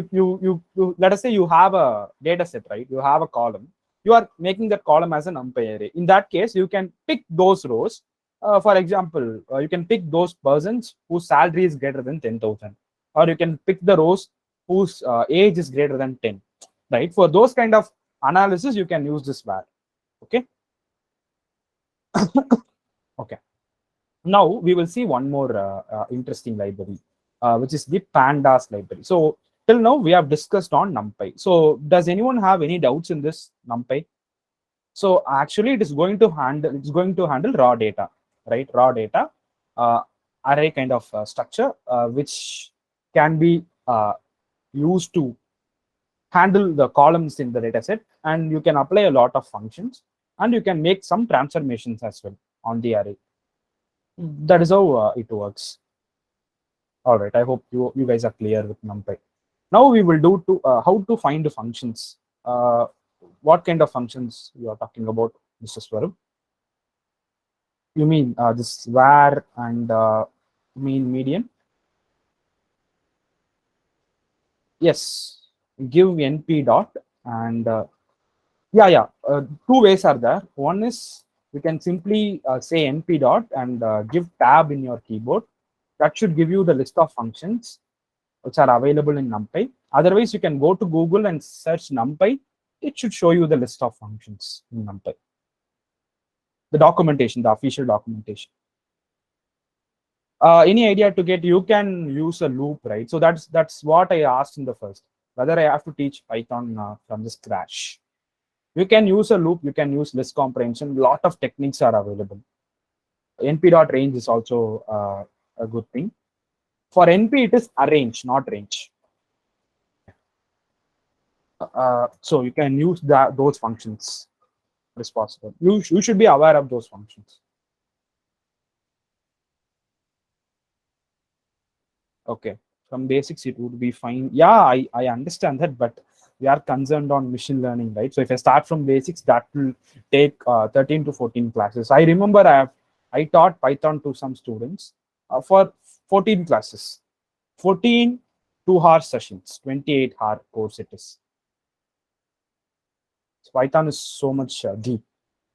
You let us say you have a data set, right? You have a column. You are making that column as a NumPy array. In that case, you can pick those rows. For example, you can pick those persons whose salary is greater than 10,000, or you can pick the rows whose age is greater than 10, right? For those kind of analysis, you can use this var. Okay. Okay. Now we will see one more interesting library, which is the pandas library. So till now we have discussed on NumPy. So does anyone have any doubts in this NumPy? So actually it is going to handle raw data, right? Raw data, array kind of structure, which can be used to handle the columns in the data set, and you can apply a lot of functions, and you can make some transformations as well on the array. That is how it works. All right, I hope you guys are clear with NumPy. Now we will do to how to find the functions. What kind of functions you are talking about, Mr. Swarup? You mean this var and mean median? Yes, give np dot, and yeah, two ways are there. One is you can simply say np dot and give tab in your keyboard. That should give you the list of functions which are available in NumPy. Otherwise, you can go to Google and search NumPy. It should show you the list of functions in NumPy. The documentation, the official documentation. Any idea to get? You can use a loop, right? So that's what I asked in the first. Whether I have to teach Python from the scratch. You can use a loop. You can use list comprehension. Lot of techniques are available. np.range is also a good thing. For NP, it is arrange, not range. So you can use those functions. is possible. You should be aware of those functions. Okay, from basics it would be fine. Yeah, I understand that, but we are concerned on machine learning, right? So if I start from basics, that will take 13 to 14 classes. I remember I taught Python to some students for 14 classes, 14 2-hour sessions, 28-hour course it is. So Python is so much deep.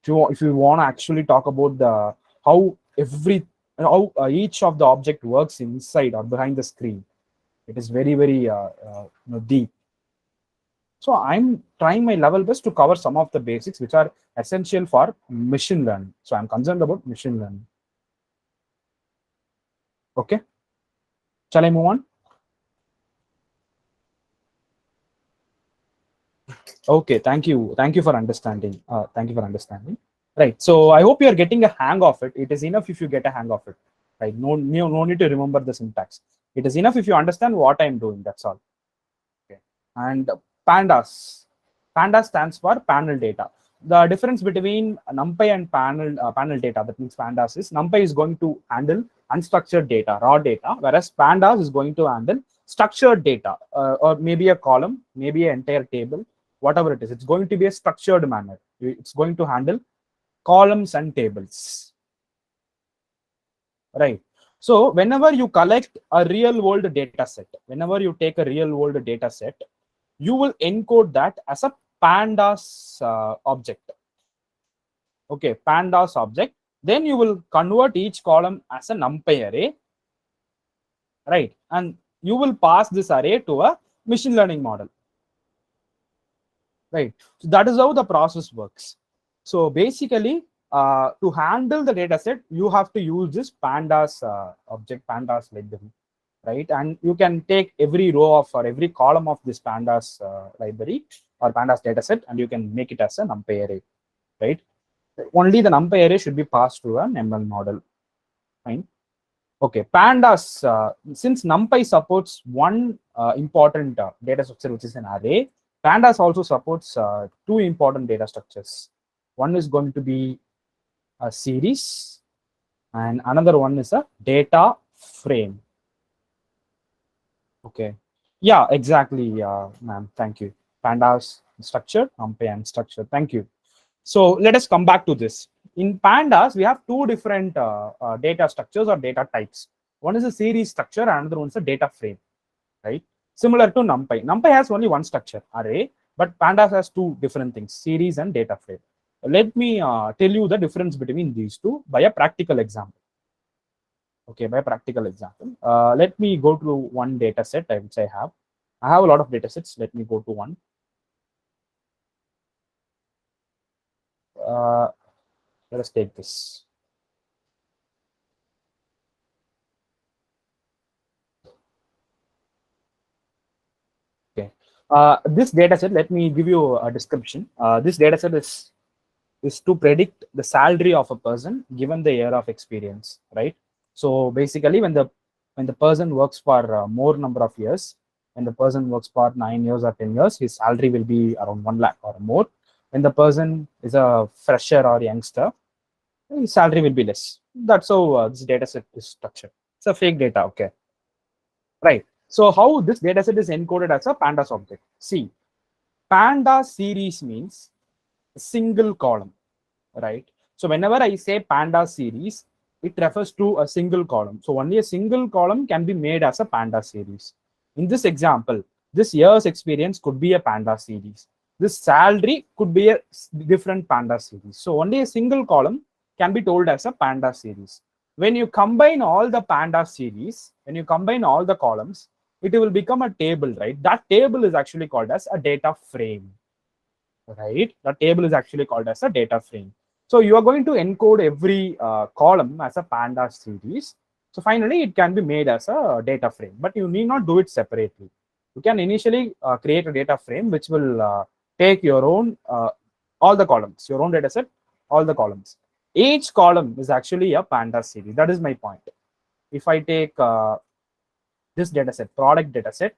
If you want to actually talk about the how each of the object works inside or behind the screen, it is very deep. So I'm trying my level best to cover some of the basics which are essential for machine learning. So I'm concerned about machine learning. Okay, shall I move on? Okay, thank you for understanding. Thank you for understanding. Right, so I hope you are getting a hang of it. It is enough if you get a hang of it, right? No need to remember the syntax. It is enough if you understand what I'm doing. That's all. Okay, and pandas. Pandas stands for panel data. The difference between NumPy and panel data, that means pandas, is NumPy is going to handle unstructured data, raw data, whereas pandas is going to handle structured data, or maybe a column, maybe an entire table, whatever it is. It's going to be a structured manner. It's going to handle columns and tables, right? So whenever you collect a real world data set, whenever you take a real world data set, you will encode that as a pandas object. Okay, pandas object. Then you will convert each column as a NumPy array, right? And you will pass this array to a machine learning model, right? So that is how the process works. So basically, to handle the data set, you have to use this pandas object, pandas library, right? And you can take every row of or every column of this pandas library or pandas dataset, and you can make it as a NumPy array, right? Only the NumPy array should be passed to an ML model. Fine. Okay, pandas. Since NumPy supports one important data structure, which is an array, pandas also supports two important data structures. One is going to be a series, and another one is a data frame. Okay. Yeah, exactly, ma'am. Thank you. Pandas structured, NumPy unstructured. Thank you. So let us come back to this. In pandas, we have two different data structures or data types. One is a series structure, and another one is a data frame, right? Similar to NumPy. NumPy has only one structure, array, but pandas has two different things, series and data frame. Let me tell you the difference between these two by a practical example. Okay, by practical example. Let me go to one data set which I have. I have a lot of data sets. Let me go to one. Let us take this. Okay. This data set, let me give you a description. This data set is to predict the salary of a person given the year of experience, right? So basically, when the person works for more number of years, when the person works for 9 years or 10 years, his salary will be around 1 lakh or more. When the person is a fresher or youngster, his salary will be less. That's how this data set is structured. It's a fake data, okay? Right. So how this data set is encoded as a pandas object? See, pandas series means a single column, right? So whenever I say pandas series, it refers to a single column. So only a single column can be made as a pandas series. In this example, this year's experience could be a pandas series. This salary could be a different pandas series. So only a single column can be told as a pandas series. When you combine all the pandas series, when you combine all the columns, it will become a table, right? That table is actually called as a data frame, right? The table is actually called as a data frame. So you are going to encode every column as a pandas series. So finally, it can be made as a data frame, but you need not do it separately. You can initially create a data frame which will take your own all the columns, your own data set, all the columns. Each column is actually a pandas series. That is my point. If I take this data set, product data set,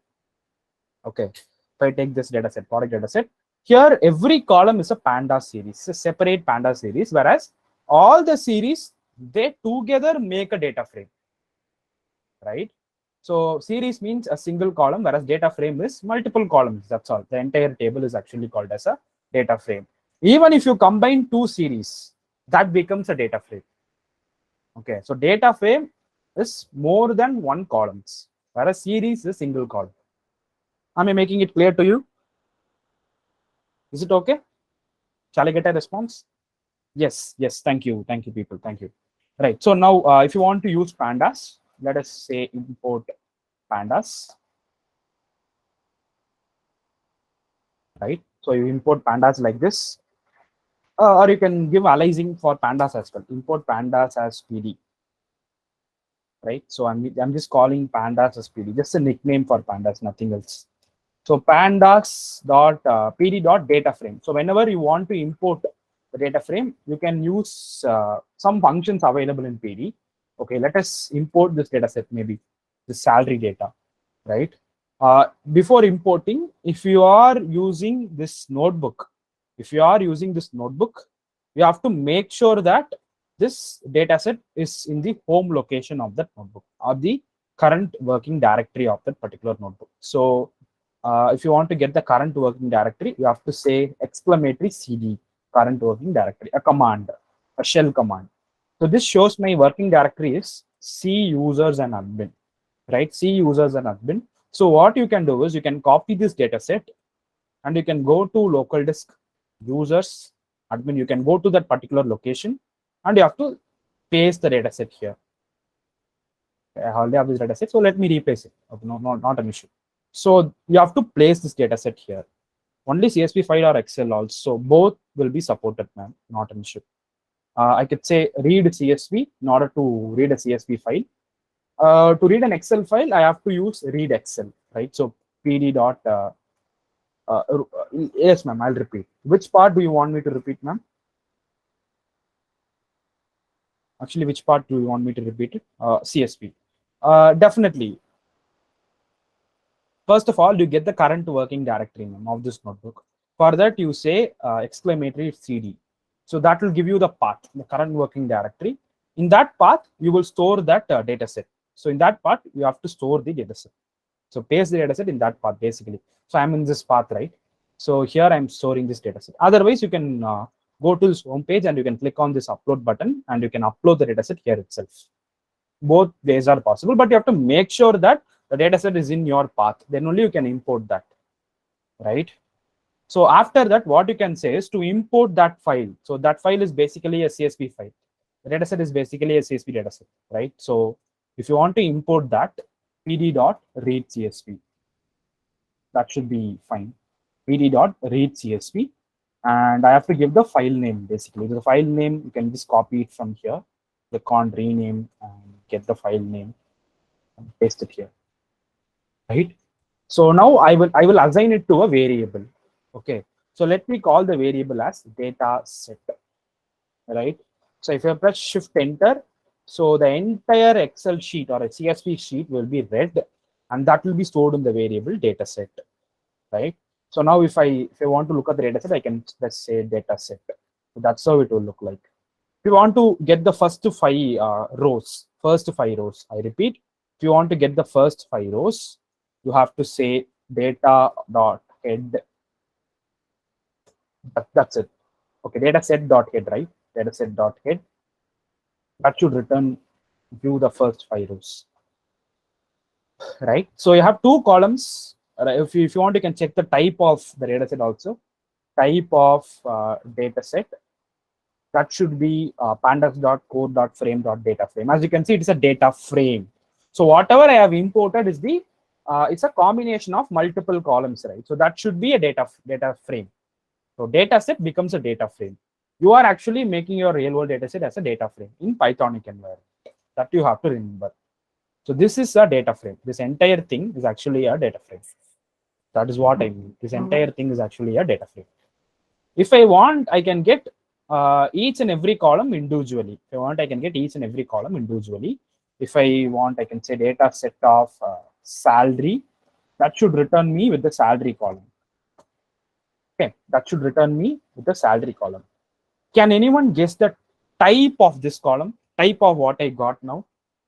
okay. If I take this data set, product data set, Here, every column is a Pandas series, a separate Pandas series, whereas all the series, they together make a data frame, right? So series means a single column, whereas data frame is multiple columns. That's all. The entire table is actually called as a data frame. Even if you combine two series, that becomes a data frame. Okay, so data frame is more than one columns, whereas series is single column. Am I making it clear to you? Is it okay? Shall I get a response? Yes, yes. Thank you, people. Thank you. Right. So now, if you want to use pandas, let us say import pandas. Right. So you import pandas like this, or you can give aliasing for pandas as well. Import pandas as PD. Right. So I'm just calling pandas as PD, just a nickname for pandas, nothing else. So pandas dot PD dot data frame. So whenever you want to import the data frame, you can use some functions available in PD. Okay, let us import this data set, maybe the salary data, right? Before importing, if you are using this notebook, you have to make sure that this data set is in the home location of that notebook or the current working directory of that particular notebook. So if you want to get the current working directory, you have to say exclamatory CD current working directory, a command, a shell command. So this shows my working directory is C users and admin, right? C users and admin. So what you can do is you can copy this data set and you can go to local disk users admin. You can go to that particular location and you have to paste the data set here. I already have this data set, so let me replace it. Okay, not an issue. So you have to place this data set here. Only CSV file or Excel also, both will be supported, man, not an issue. I could say read CSV in order to read a CSV file. To read an Excel file, I have to use read Excel, right? So pd dot, yes, ma'am, I'll repeat. Which part do you want me to repeat, ma'am? Actually, which part do you want me to repeat it? CSV. Definitely. First of all, you get the current working directory name of this notebook. For that, you say exclamatory CD. So that will give you the path, the current working directory. In that path, you will store that data set. So in that path, you have to store the data set. So paste the data set in that path, basically. So I'm in this path, right? So here I'm storing this data set. Otherwise, you can go to this home page and you can click on this upload button and you can upload the data set here itself. Both ways are possible, but you have to make sure that the data set is in your path. Then only you can import that, right? So after that, what you can say is to import that file. So that file is basically a CSV file. The data set is basically a CSV data set, right? So if you want to import that, pd dot read CSV. That should be fine. pd dot read CSV. And I have to give the file name, basically. The file name, you can just copy it from here. Click on rename and get the file name and paste it here, right? So now I will assign it to a variable. Okay, so let me call the variable as data set, right? So if I press shift enter, so the entire Excel sheet or a CSV sheet will be read and that will be stored in the variable data set, right? So now if I want to look at the data set, I can just say data set. So that's how it will look like. If you want to get the first 5 rows, I repeat, if you want to get the first 5 rows, you have to say data dot head. That's it. Okay, data set dot head, right? Data set dot head. That should return view the first 5 rows, right? So you have 2 columns. If you want, you can check the type of the data set also. Type of data set. That should be pandas.core.frame.data frame. As you can see, it is a data frame. So whatever I have imported is the it's a combination of multiple columns, right? So that should be a data frame. So data set becomes a data frame. You are actually making your real world data set as a data frame in Pythonic environment. That you have to remember. So this is a data frame. This entire thing is actually a data frame. That is what I mean. This entire thing is actually a data frame. If I want, I can get each and every column individually. If I want, I can get each and every column individually. If I want, I can say data set of salary. That should return me with the salary column. Okay, that should return me with the salary column. Can anyone guess the type of this column? Type of what I got now?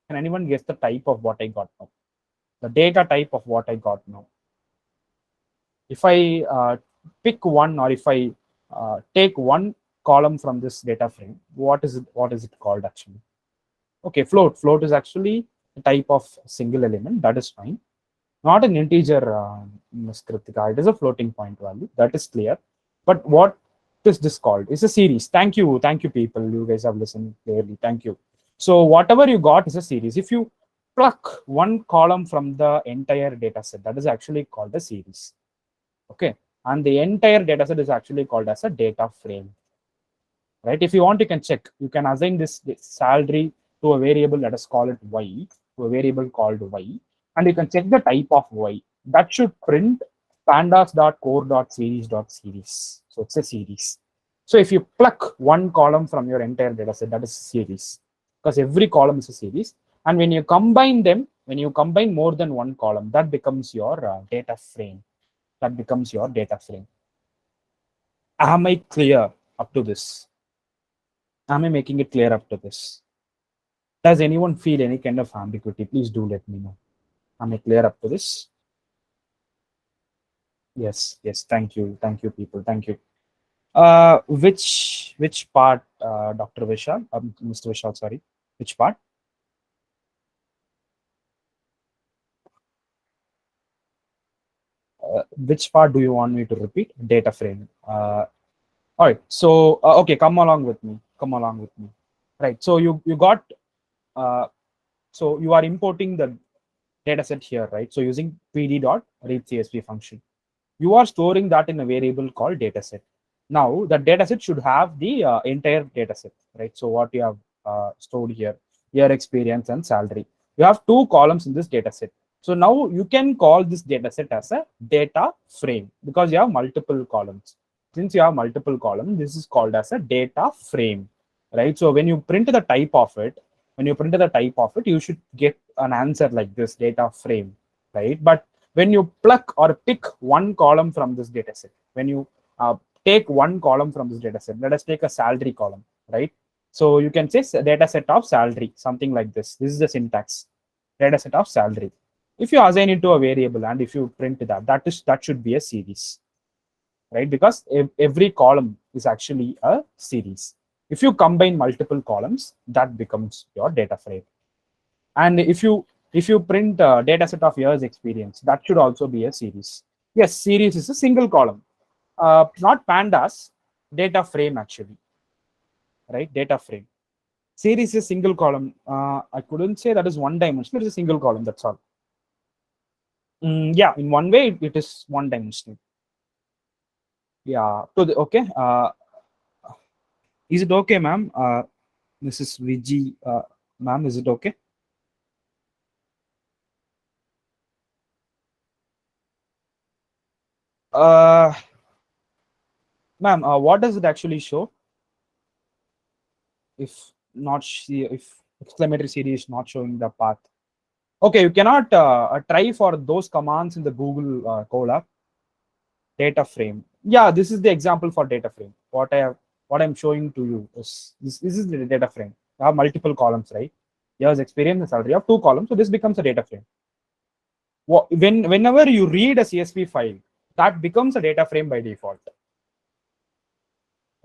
Can anyone guess the type of what I got now? The data type of what I got now. If I pick one, or if I take one column from this data frame, what is it? What is it called actually? Okay, float. Float is actually a type of single element. That is fine. Not an integer, Ms. Kritika. It is a floating point value. That is clear. But what is this called? It's a series. Thank you, people. You guys have listened clearly. Thank you. So whatever you got is a series. If you pluck one column from the entire data set, that is actually called a series. Okay, and the entire data set is actually called as a data frame. Right? If you want, you can check. You can assign this salary to a variable. Let us call it y, to a variable called y, and you can check the type of y. That should print pandas.core.series.series. So it's a series. So if you pluck one column from your entire data set, that is series, because every column is a series. And when you combine them, when you combine more than one column, that becomes your data frame. That becomes your data frame. Am I clear up to this? Am I making it clear up to this? Does anyone feel any kind of ambiguity? Please do let me know. Am I clear up to this? Yes, yes. Thank you, people. Thank you. Which part, Dr. Vishal? Mr. Vishal, sorry. Which part? Which part do you want me to repeat? Data frame. All right. So okay, come along with me. Come along with me. Right. So you got. So you are importing the data set here, right? So using pd.readcsv function, you are storing that in a variable called dataset. Now the dataset should have the entire dataset, right? So what you have stored here, year experience and salary. You have two columns in this dataset. So now you can call this dataset as a data frame because you have multiple columns. Since you have multiple columns, this is called as a data frame, right? So when you print the type of it, you should get an answer like this, data frame, right? But when you pluck or pick one column from this data set, when you take one column from this data set, let us take a salary column, right? So you can say data set of salary, something like this. This is the syntax, data set of salary. If you assign it to a variable and if you print that should be a series, right? Because every column is actually a series. If you combine multiple columns, that becomes your data frame. And if you print a data set of years experience, that should also be a series. Yes, series is a single column, not pandas, data frame actually, right? Data frame. Series is single column. I couldn't say that is one dimensional. It is a single column. That's all. Yeah, in one way it is one dimensional. Yeah. So okay. Is it okay, ma'am? Mrs. Viji, ma'am, is it okay? Ma'am, what does it actually show? If exclamatory series is not showing the path. Okay, you cannot try for those commands in the Google Colab. Data frame. Yeah, this is the example for data frame. What I'm showing to you is this is the data frame. You have multiple columns, right? Years experience and salary. You have two columns, so this becomes a data frame. Whenever you read a CSV file, that becomes a data frame by default.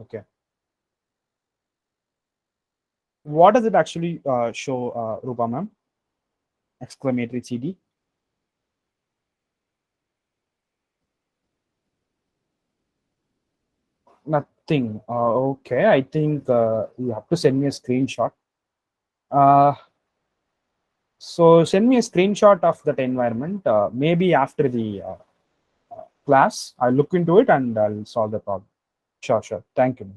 Okay. What does it actually show, Rupa ma'am? Exclamatory CD. Nothing. Okay, I think you have to send me a screenshot. So send me a screenshot of that environment. Maybe after the class, I'll look into it and I'll solve the problem. Sure. Thank you.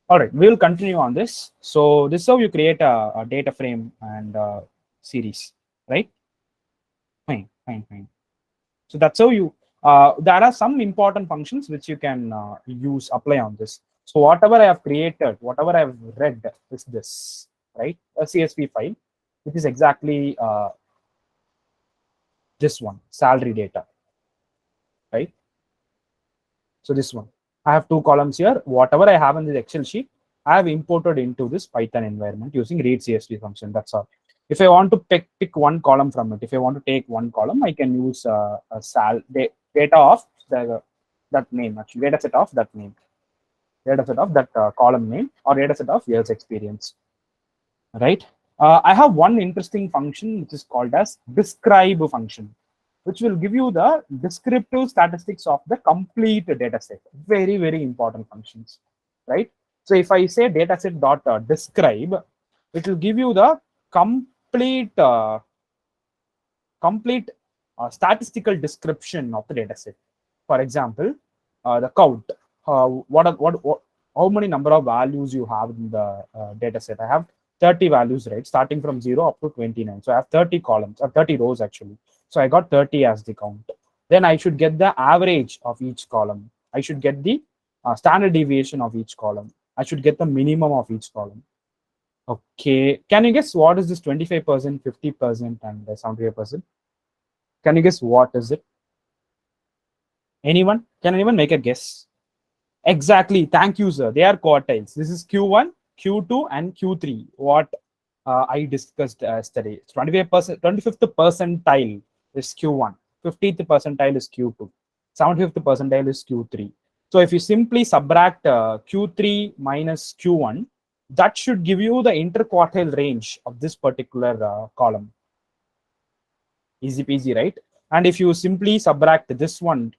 All right, we'll continue on this. So this is how you create a data frame and series, right? Fine. So that's how you, there are some important functions which you can apply on this. So whatever I have created, whatever I've read is this, right? A CSV file, which is exactly this one, salary data, right? So this one, I have 2 columns here. Whatever I have in this Excel sheet, I have imported into this Python environment using read CSV function. That's all. If I want to pick one column from it, if I want to take one column, I can use data of that name, actually data set of that name, data set of that column name, or data set of years experience, right? I have one interesting function which is called as describe function, which will give you the descriptive statistics of the complete data set. Very, very important functions, right? So if I say dataset dot describe, it will give you the complete statistical description of the dataset. For example, the count. How many number of values you have in the dataset? I have 30 values, right? Starting from 0 up to 29. So I have 30 columns, or 30 rows actually. So I got 30 as the count. Then I should get the average of each column. I should get the standard deviation of each column. I should get the minimum of each column. Okay, can you guess what is this 25%, 50%, and 75%? Can you guess what is it? Anyone? Can anyone make a guess? Exactly. Thank you, sir. They are quartiles. This is Q1, Q2, and Q3. What I discussed yesterday. 25%, 25th percentile is Q1. 50th percentile is Q2. 75th percentile is Q3. So if you simply subtract Q3 minus Q1, that should give you the interquartile range of this particular column. Easy peasy, right? And if you simply subtract this one,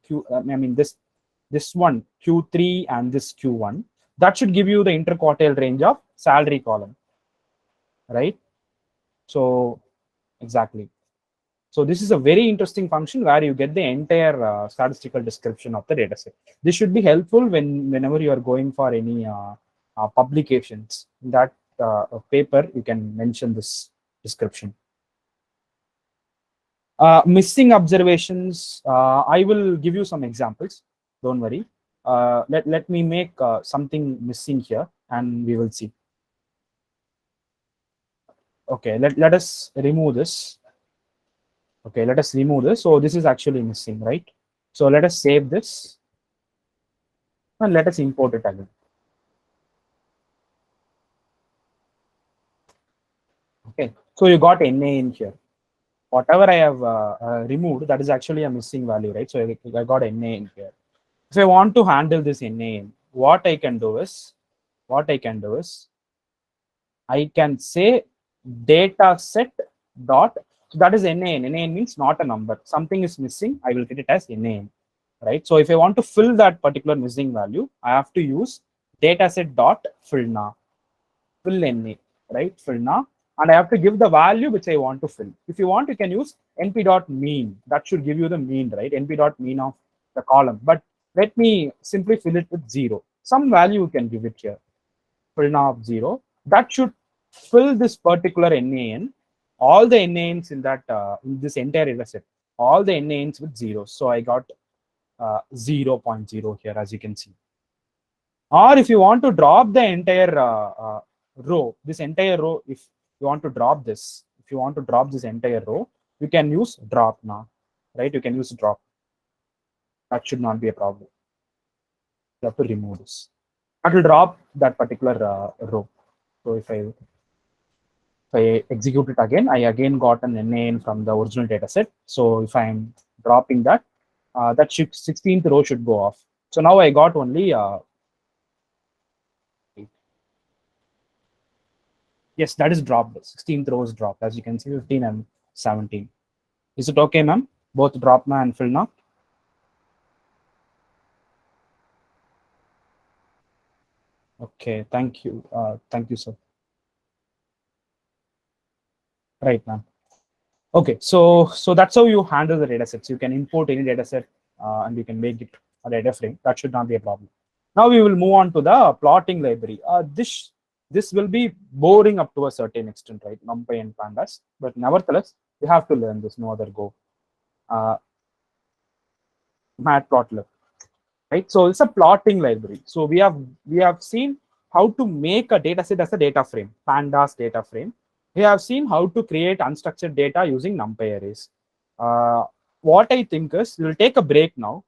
this one Q3 and this Q1, that should give you the interquartile range of salary column, right? So exactly. So this is a very interesting function where you get the entire statistical description of the dataset. This should be helpful whenever you are going for any publications. In that paper, you can mention this description. Missing observations. I will give you some examples. Don't worry. Let me make something missing here, and we will see. Okay, let us remove this. Okay, let us remove this. So this is actually missing, right? So let us save this and let us import it again. Okay, so you got NA in here. Whatever I have removed, that is actually a missing value, right? So I got NA in here. If I want to handle this NA, what I can do is, I can say data set dot, so that is NaN. NaN means not a number. Something is missing, I will get it as NaN, right? So if I want to fill that particular missing value, I have to use dataset dot fillNA, fill NA, right? FillNA, and I have to give the value which I want to fill. If you want, you can use np dot mean. That should give you the mean, right? np dot mean of the column. But let me simply fill it with 0. Some value you can give it here. FillNA of 0. That should fill this particular NaN. All the NaNs in that in this entire data set, all the NaNs with 0. So I got 0.0 here, as you can see. Or if you want to drop the entire row, this entire row, if you want to drop this, entire row, you can use drop now, right? You can use drop. That should not be a problem. You have to remove this. That will drop that particular row. So if I execute it again, I again got an NaN from the original data set. So if I'm dropping that, that 16th row should go off. So now I got only yes, that is dropped. 16th row is dropped. As you can see, 15 and 17. Is it okay, ma'am? Both drop na and fill na? Okay, thank you. Thank you, sir. Right, ma'am. Okay, so that's how you handle the data sets. You can import any data set and you can make it a data frame. That should not be a problem. Now we will move on to the plotting library. This will be boring up to a certain extent, right? NumPy and Pandas, but nevertheless, you have to learn this. No other go. Matplotlib, right? So it's a plotting library. So we have seen how to make a data set as a data frame, Pandas data frame. We have seen how to create unstructured data using NumPy arrays. What I think is we'll take a break now.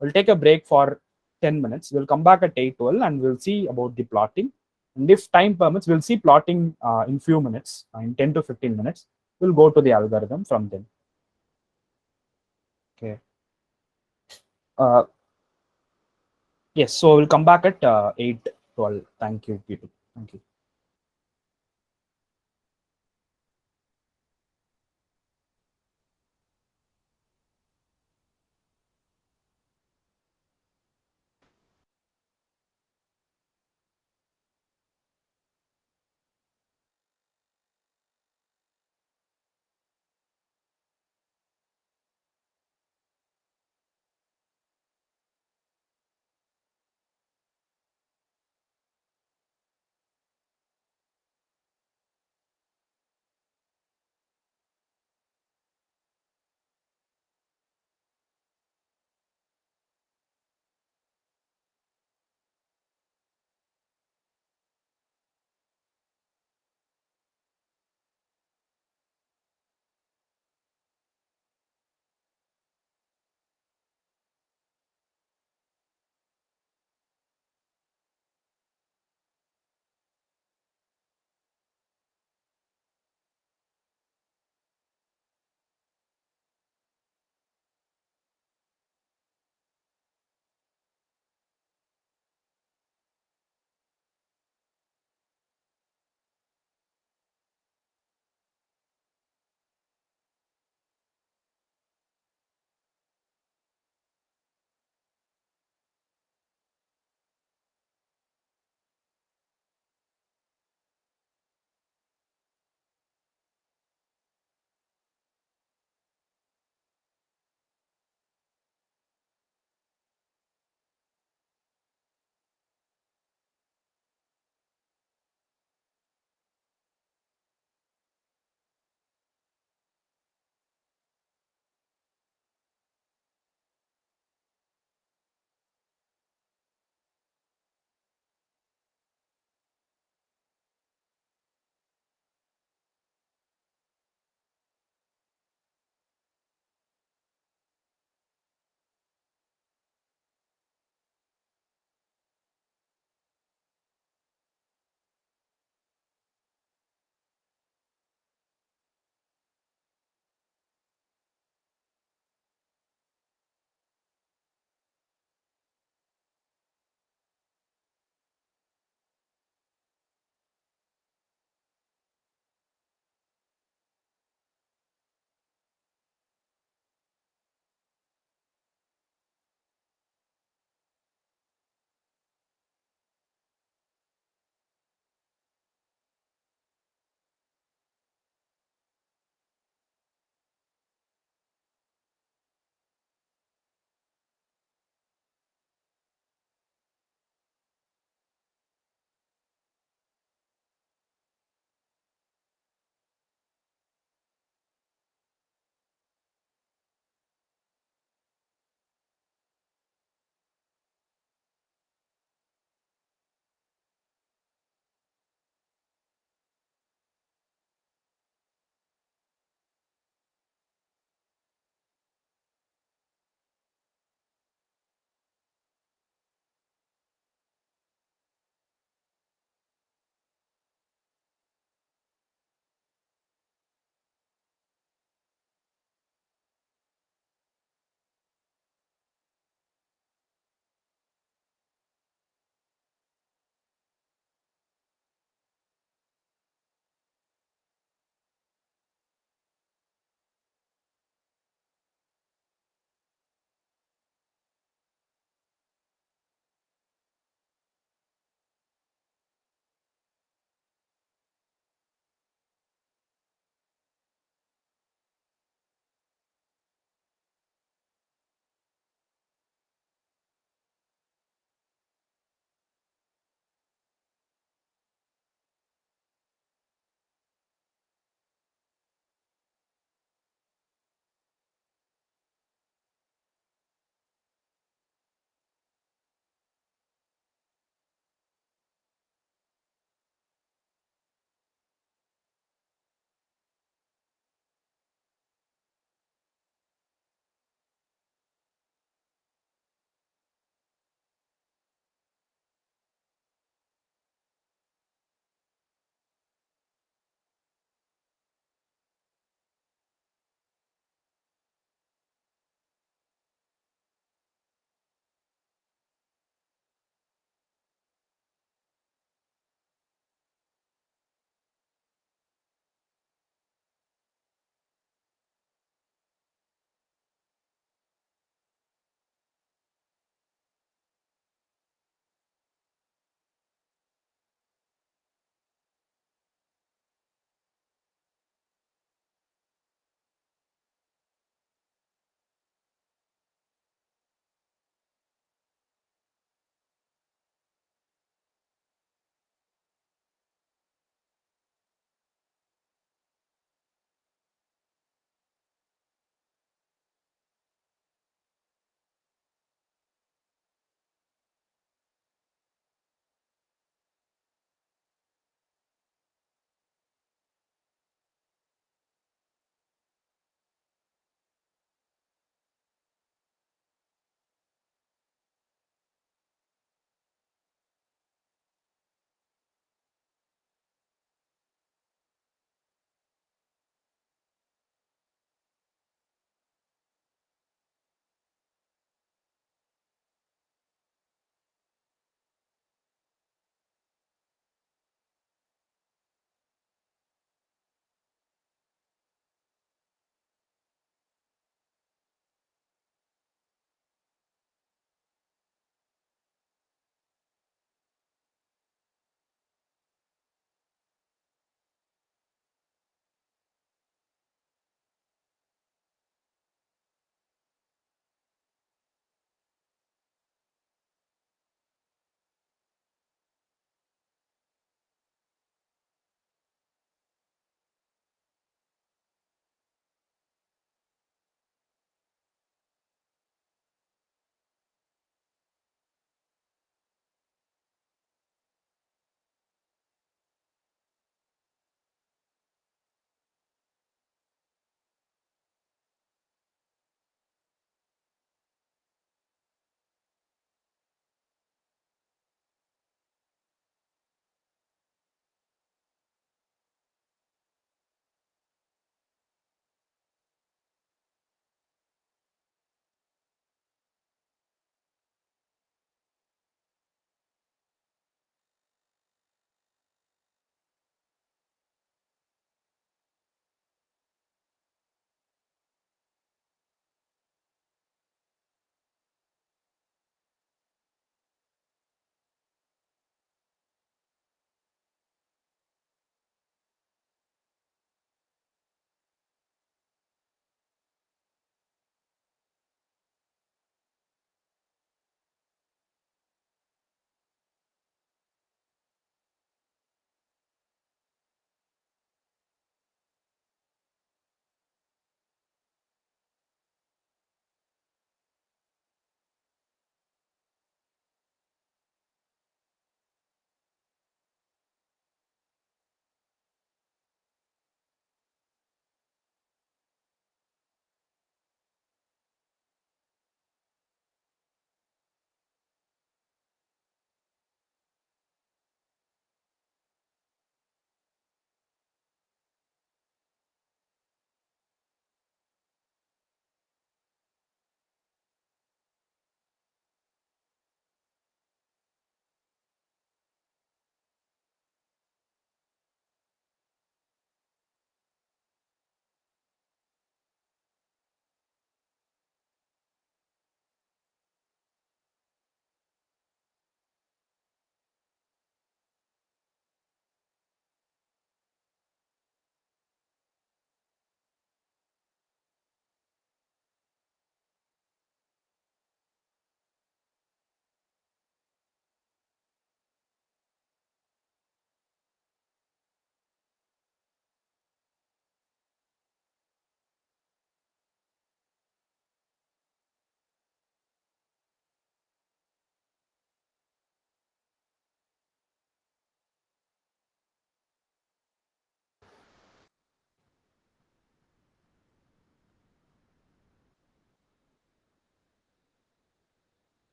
We'll take a break for 10 minutes. We'll come back at 8:12 and we'll see about the plotting. And if time permits, we'll see plotting in few minutes, in 10 to 15 minutes. We'll go to the algorithm from then. Okay. Yes, so we'll come back at 8:12. Thank you, people. Thank you.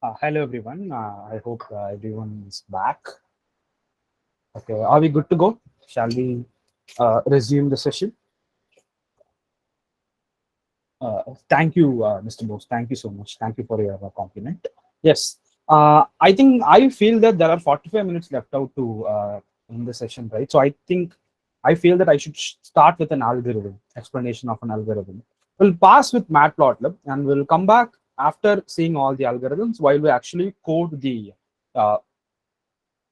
Hello everyone. I hope everyone is back. Okay, are we good to go? Shall we resume the session? Thank you, Mr. Bose. Thank you so much. Thank you for your compliment. Yes, I think I feel that there are 45 minutes left out to in the session, right? So I feel that I should start with an algorithm, explanation of an algorithm. We'll pass with Matplotlib and we'll come back after seeing all the algorithms while we actually code uh,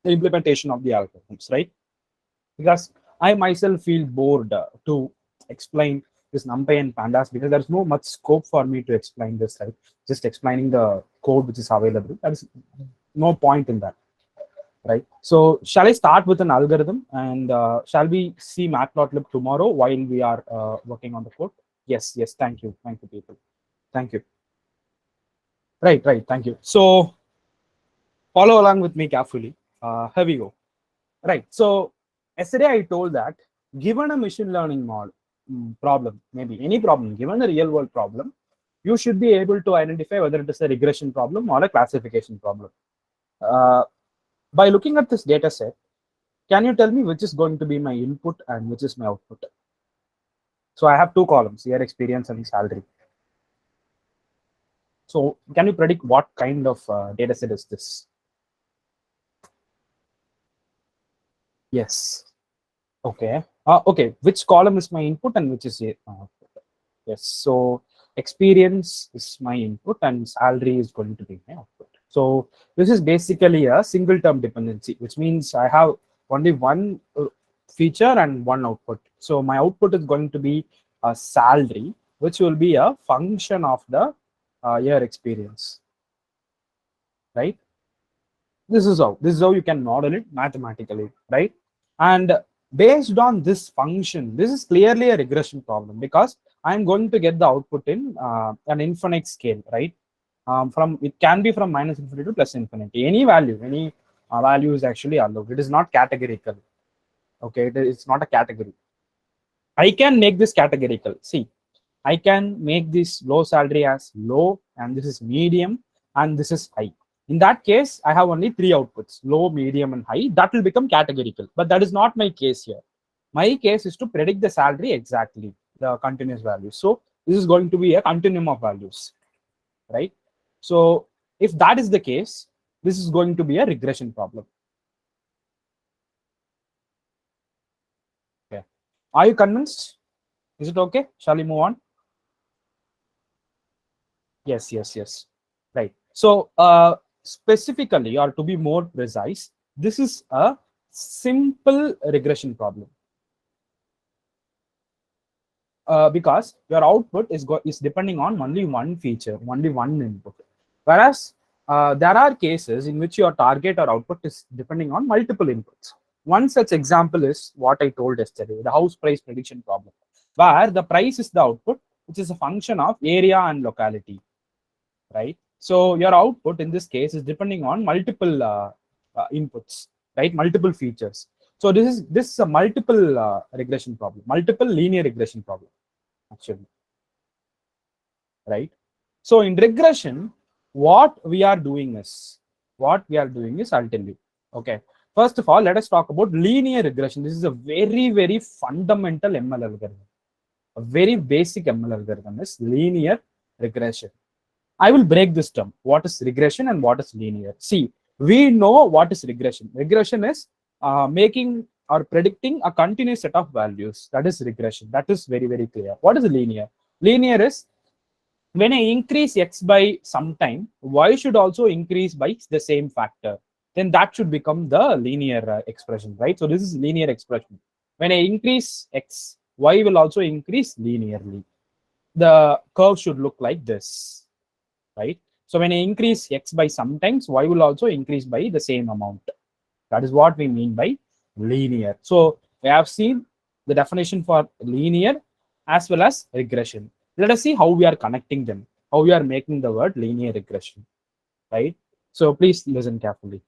the implementation of the algorithms, right? Because I myself feel bored to explain this NumPy and Pandas because there's no much scope for me to explain this, right? Just explaining the code which is available. There is no point in that, right? So shall I start with an algorithm and shall we see Matplotlib tomorrow while we are working on the code? Yes, yes. Thank you, people. Thank you. Right. Thank you. So follow along with me carefully. Here we go. Right. So yesterday I told that given a machine learning model problem, maybe any problem, given a real world problem, you should be able to identify whether it is a regression problem or a classification problem. By looking at this data set, can you tell me which is going to be my input and which is my output? So I have two columns here, experience and salary. So can you predict what kind of data set is this? Yes. Okay. Okay. Which column is my input and which is output? Yes. So experience is my input and salary is going to be my output. So this is basically a single term dependency, which means I have only one feature and one output. So my output is going to be a salary, which will be a function of the year experience, right? This is how you can model it mathematically, right? And based on this function, this is clearly a regression problem because I'm going to get the output in an infinite scale, right? From it can be from minus infinity to plus infinity. Any value is actually allowed. It is not categorical. Okay, it's not a category. I can make this categorical. See, I can make this low salary as low, and this is medium, and this is high. In that case, I have only three outputs, low, medium, and high. That will become categorical. But that is not my case here. My case is to predict the salary exactly, the continuous value. So this is going to be a continuum of values, right? So if that is the case, this is going to be a regression problem. Okay. Are you convinced? Is it okay? Shall we move on? Yes. Right. So specifically, or to be more precise, this is a simple regression problem. Because your output is depending on only one feature, only one input. Whereas there are cases in which your target or output is depending on multiple inputs. One such example is what I told yesterday, the house price prediction problem, where the price is the output, which is a function of area and locality, right? So your output in this case is depending on multiple inputs, right? Multiple features. So this is a multiple regression problem, multiple linear regression problem, actually, right? So in regression, what we are doing is, I'll tell you. Okay. First of all, let us talk about linear regression. This is a very, very fundamental ML algorithm. A very basic ML algorithm is linear regression. I will break this term. What is regression and what is linear? See, we know what is regression. Regression is making or predicting a continuous set of values. That is regression. That is very, very clear. What is linear? Linear is when I increase x by some time, y should also increase by the same factor. Then that should become the linear expression, right? So this is linear expression. When I increase x, y will also increase linearly. The curve should look like this, right? So when I increase x by sometimes, y will also increase by the same amount. That is what we mean by linear. So we have seen the definition for linear as well as regression. Let us see how we are connecting them, how we are making the word linear regression, right? So please listen carefully.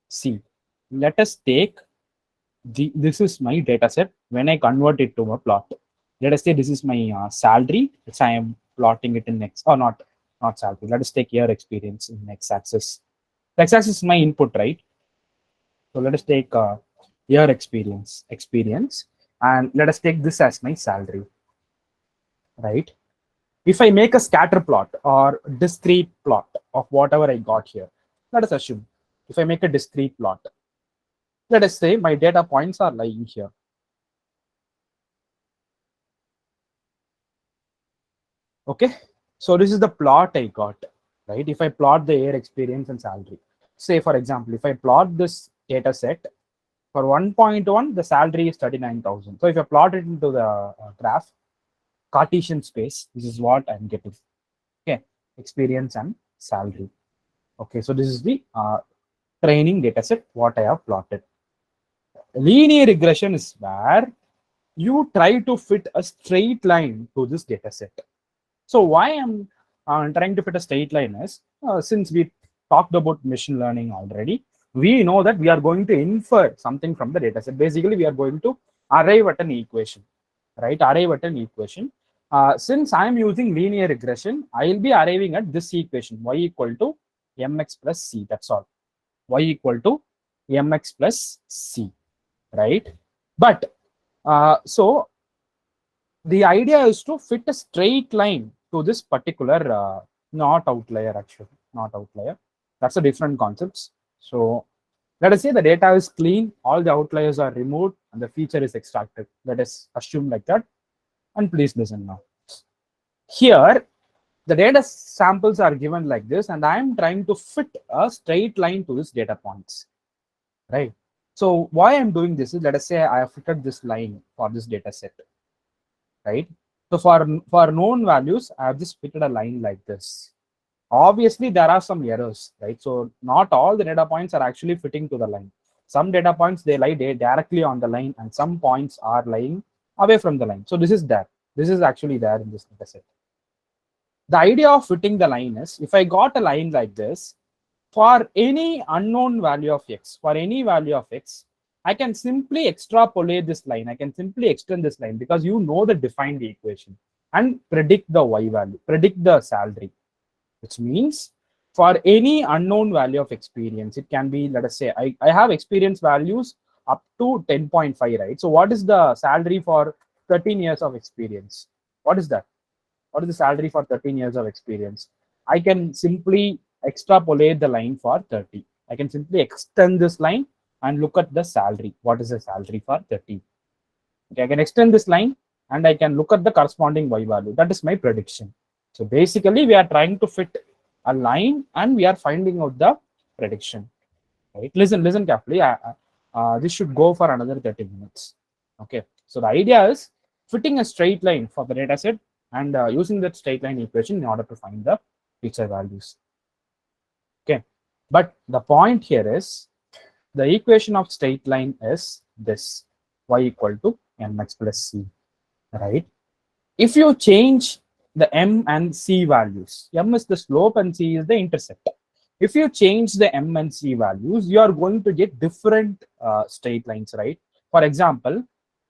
See, let us take this is my data set. When I convert it to a plot, let us say this is my salary, which I am plotting it in X, or not not salary. Let us take year experience in x-axis. The x-axis is my input, right? So let us take year experience, and let us take this as my salary, right? If I make a scatter plot or discrete plot of whatever I got here, let us assume if I make a discrete plot, let us say my data points are lying here. Okay, so this is the plot I got, right? If I plot the year experience and salary, say for example, if I plot this data set for 1.1, the salary is 39,000. So if I plot it into the graph, Cartesian space, this is what I'm getting. Okay, experience and salary. Okay, so this is the training data set, what I have plotted. Linear regression is where you try to fit a straight line to this data set. So why I'm trying to fit a straight line is, since we talked about machine learning already, we know that we are going to infer something from the data set. Basically, we are going to arrive at an equation, right? Arrive at an equation. Since I'm using linear regression, I'll be arriving at this equation, y equal to mx plus c. That's all. Y equal to mx plus c, right? But so the idea is to fit a straight line to this particular not outlier, actually, not outlier. That's a different concepts. So let us say the data is clean, all the outliers are removed, and the feature is extracted. Let us assume like that. And please listen now. Here, the data samples are given like this, and I am trying to fit a straight line to this data points, right? So why I'm doing this is, let us say I have fitted this line for this data set, right? So for known values, I have just fitted a line like this. Obviously, there are some errors, right? So not all the data points are actually fitting to the line. Some data points, they lie directly on the line, and some points are lying away from the line. So this is there. This is actually there in this data set. The idea of fitting the line is, if I got a line like this, for any unknown value of x, for any value of x, I can simply extrapolate this line. I can simply extend this line because you know the defined equation, and predict the y value, predict the salary, which means for any unknown value of experience, it can be, let us say, I have experience values up to 10.5, right? So what is the salary for 13 years of experience? What is that? What is the salary for 13 years of experience? I can simply extrapolate the line for 30. I can simply extend this line and look at the salary. What is the salary for 30? Okay, I can extend this line and I can look at the corresponding y value. That is my prediction. So basically, we are trying to fit a line and we are finding out the prediction. Right? Listen carefully. This should go for another 30 minutes. Okay. So the idea is fitting a straight line for the data set and using that straight line equation in order to find the feature values. Okay. But the point here is, the equation of straight line is this: y equal to mx plus c, right? If you change the m and c values, m is the slope and c is the intercept. If you change the m and c values, you are going to get different straight lines, right? For example,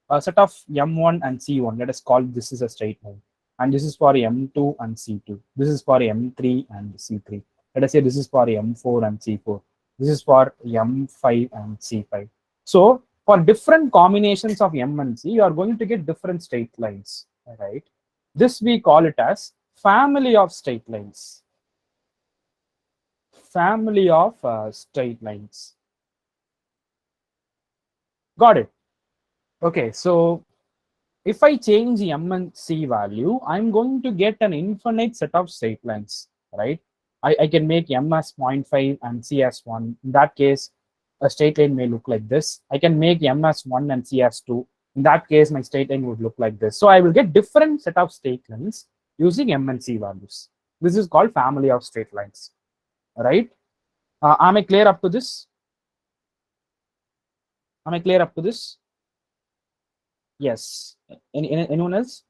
a set of m1 and c1, let us call this is a straight line, and this is for m2 and c2. This is for m3 and c3. Let us say this is for m4 and c4. This is for m5 and c5. So for different combinations of m and c, you are going to get different straight lines, right? This we call it as family of straight lines. Family of straight lines. Got it? Okay, so if I change m and c value, I'm going to get an infinite set of straight lines, right? I can make m as 0.5 and c as 1. In that case, a straight line may look like this. I can make m as 1 and c as 2. In that case, my straight line would look like this. So I will get different set of straight lines using m and c values. This is called family of straight lines, right? Am I clear up to this? Am I clear up to this? Yes. Anyone else?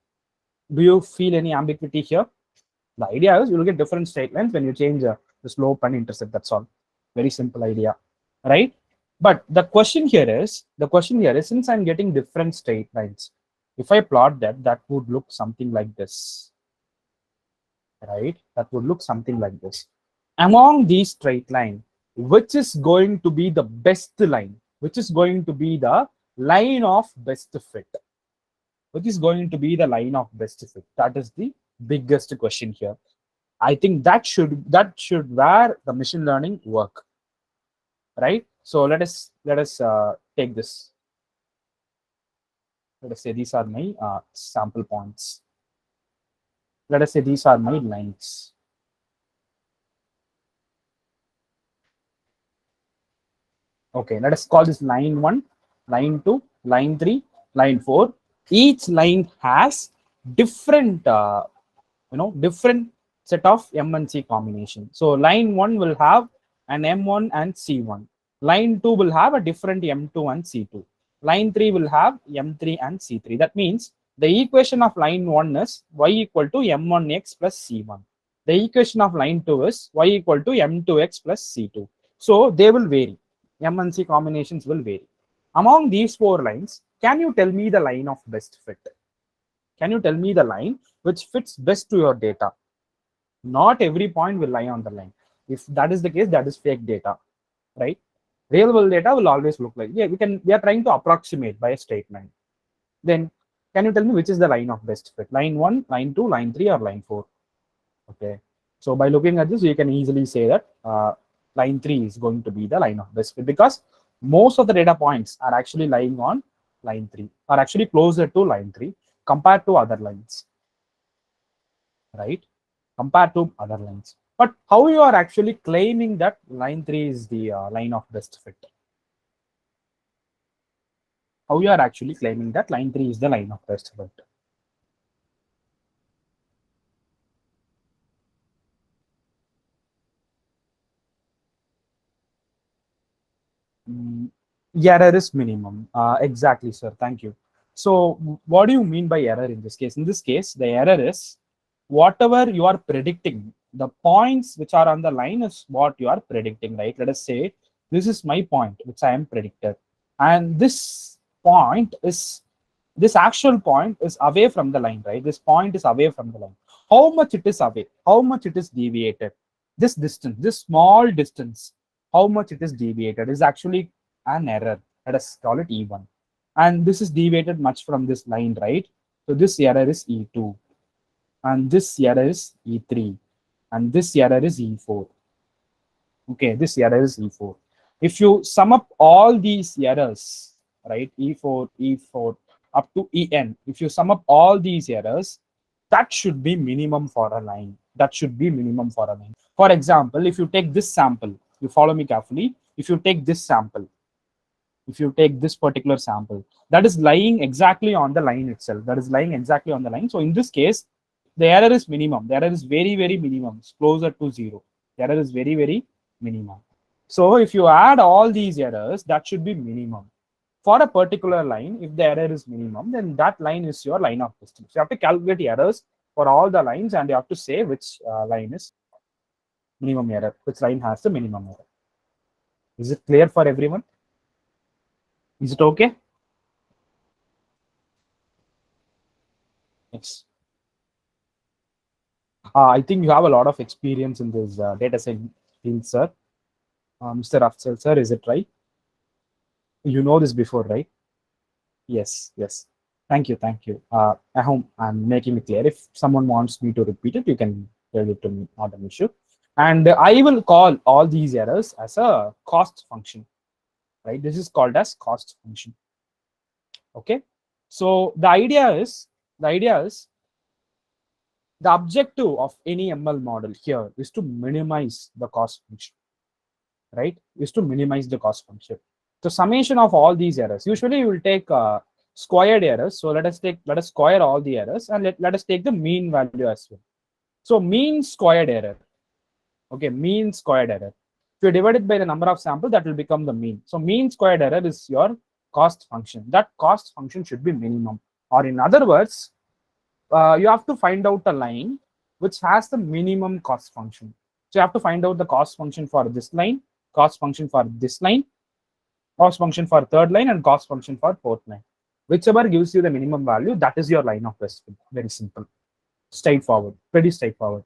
Do you feel any ambiguity here? The idea is you will get different straight lines when you change the slope and intercept. That's all. Very simple idea, right? But the question here is, since I'm getting different straight lines, if I plot that, that would look something like this, right? That would look something like this. Among these straight line, which is going to be the best line? Which is going to be the line of best fit? Which is going to be the line of best fit? That is the biggest question here. I think that should where the machine learning work, right? So let us take this. Let us say these are my sample points. Let us say these are my lines. Okay, let us call this line 1, line 2, line 3, line 4. Each line has different different set of M and C combination. So line 1 will have an M1 and C1. Line 2 will have a different M2 and C2. Line 3 will have M3 and C3. That means the equation of line 1 is y equal to M1x plus C1. The equation of line 2 is y equal to M2x plus C2. So they will vary. M and C combinations will vary. Among these 4 lines, can you tell me the line of best fit? Can you tell me the line which fits best to your data? Not every point will lie on the line. If that is the case, that is fake data, right? Real world data will always look like, yeah, we are trying to approximate by a straight line. Then can you tell me which is the line of best fit? Line 1, line 2, line 3, or line 4? Okay. So by looking at this, you can easily say that line 3 is going to be the line of best fit, because most of the data points are actually lying on line 3, are actually closer to line 3 compared to other lines, right? Compared to other lines. But how you are actually claiming that line 3 is the line of best fit? How you are actually claiming that line 3 is the line of best fit? Error is minimum. Exactly, sir. Thank you. So what do you mean by error in this case? In this case, the error is whatever you are predicting, the points which are on the line is what you are predicting, right? Let us say this is my point which I am predicted, and this actual point is away from the line, right? This point is away from the line. How much it is away? How much it is deviated? This distance, this small distance, how much it is deviated is actually an error. Let us call it E1. And this is deviated much from this line, right? So this error is E2. And this error is E3. And this error is E4. Okay, this error is E4. If you sum up all these errors, right, E4, E4, up to En, if you sum up all these errors, that should be minimum for a line. That should be minimum for a line. For example, if you take this sample, you follow me carefully. If you take this sample, if you take this particular sample, that is lying exactly on the line itself. That is lying exactly on the line. So in this case, the error is minimum. The error is very, very minimum. It's closer to 0. The error is very, very minimum. So if you add all these errors, that should be minimum. For a particular line, if the error is minimum, then that line is your line of distance. You have to calculate errors for all the lines, and you have to say which line is minimum error, which line has the minimum error. Is it clear for everyone? Is it okay? Yes. I think you have a lot of experience in this data science field, sir. Mr. Afzal, sir, is it right? You know this before, right? Yes, yes. Thank you, thank you. I hope I'm making it clear. If someone wants me to repeat it, you can tell it to me, not an issue. And I will call all these errors as a cost function, right? This is called as cost function. Okay. So the idea is the objective of any ML model here is to minimize the cost function, right? Is to minimize the cost function. So summation of all these errors. Usually you will take squared errors. So let us square all the errors, and let us take the mean value as well. So mean squared error. Okay, mean squared error. If you divide it by the number of samples, that will become the mean. So mean squared error is your cost function. That cost function should be minimum. Or in other words, you have to find out a line which has the minimum cost function. So you have to find out the cost function for this line, cost function for this line, cost function for third line, and cost function for fourth line. Whichever gives you the minimum value, that is your line of best fit. Very simple, straightforward, pretty straightforward.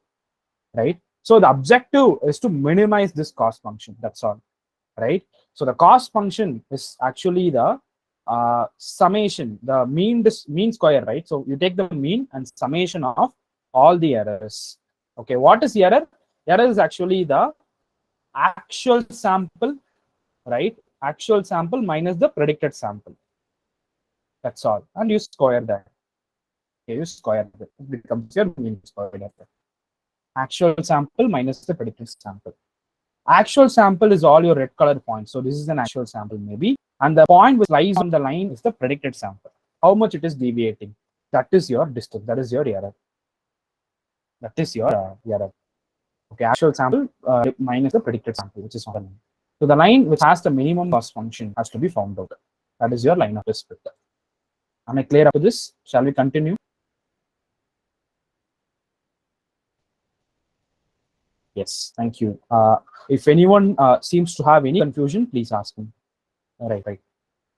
right? So the objective is to minimize this cost function. That's all, right? So the cost function is actually the summation, the mean square, right? So you take the mean and summation of all the errors. Okay, what is error? Error is actually the actual sample, right? Actual sample minus the predicted sample. That's all, and you square that. Okay, you square that. It becomes your mean square. Actual sample minus the predicted sample. Actual sample is all your red color points. So this is an actual sample maybe. And the point which lies on the line is the predicted sample. How much it is deviating. That is your distance. That is your error. That is your error. Okay, actual sample minus the predicted sample, which is on the line. So the line which has the minimum cost function has to be found out. That is your line of best fit. Am I clear up to this? Shall we continue? Yes, thank you. If anyone seems to have any confusion, please ask me. All right.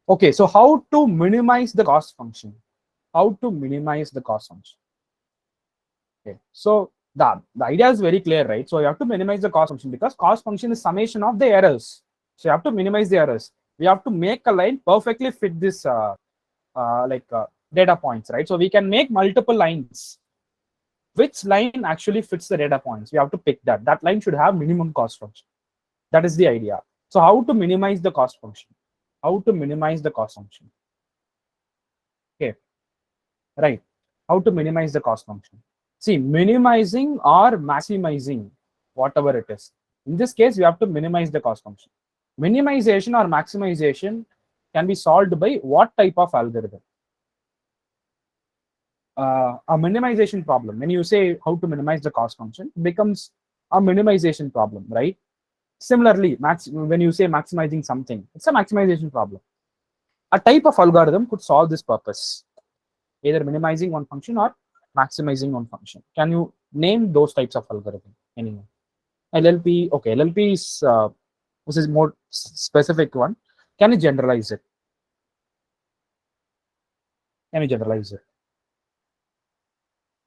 Okay, so how to minimize the cost function? How to minimize the cost function? Okay, so the idea is very clear, right? So you have to minimize the cost function because cost function is summation of the errors. So you have to minimize the errors. We have to make a line perfectly fit this data points, right? So we can make multiple lines. Which line actually fits the data points? We have to pick that. That line should have minimum cost function. That is the idea. So how to minimize the cost function? How to minimize the cost function? Okay, right. How to minimize the cost function? See, minimizing or maximizing, whatever it is. In this case, we have to minimize the cost function. Minimization or maximization can be solved by what type of algorithm? A minimization problem. When you say how to minimize the cost function, it becomes a minimization problem, right? Similarly, when you say maximizing something, it's a maximization problem. A type of algorithm could solve this purpose, either minimizing one function or maximizing one function. Can you name those types of algorithm? Anyone? LLP. Okay, LLP is this is more specific one. Can you generalize it? Can you generalize it?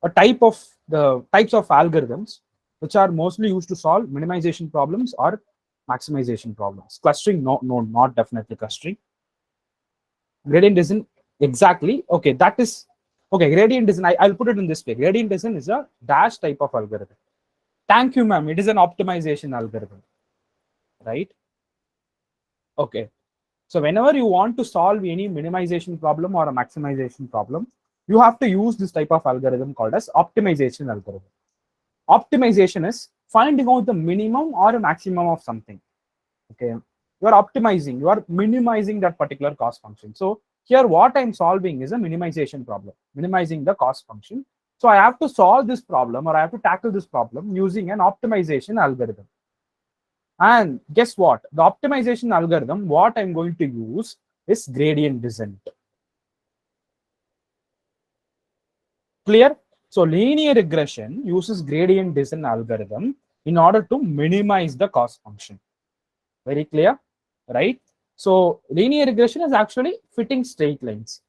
The types of algorithms which are mostly used to solve minimization problems or maximization problems. Clustering, no, not definitely clustering. Gradient descent, exactly. Okay, that is okay. Gradient descent, I'll put it in this way. Gradient descent is a dash type of algorithm. Thank you, ma'am. It is an optimization algorithm, right? Okay. So whenever you want to solve any minimization problem or a maximization problem, you have to use this type of algorithm called as optimization algorithm. Optimization is finding out the minimum or a maximum of something. Okay, you are optimizing, you are minimizing that particular cost function. So here what I'm solving is a minimization problem, minimizing the cost function. So I have to solve this problem or I have to tackle this problem using an optimization algorithm. And guess what? The optimization algorithm, what I'm going to use is gradient descent. Clear? So linear regression uses gradient descent algorithm in order to minimize the cost function. Very clear, right? So linear regression is actually fitting straight lines.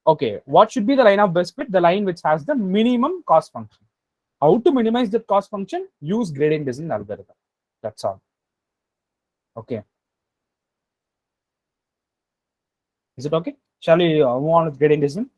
Okay, what should be the line of best fit? The line which has the minimum cost function. How to minimize that cost function? Use gradient descent algorithm. That's all. Okay. Is it okay? Shall we move on with gradient descent?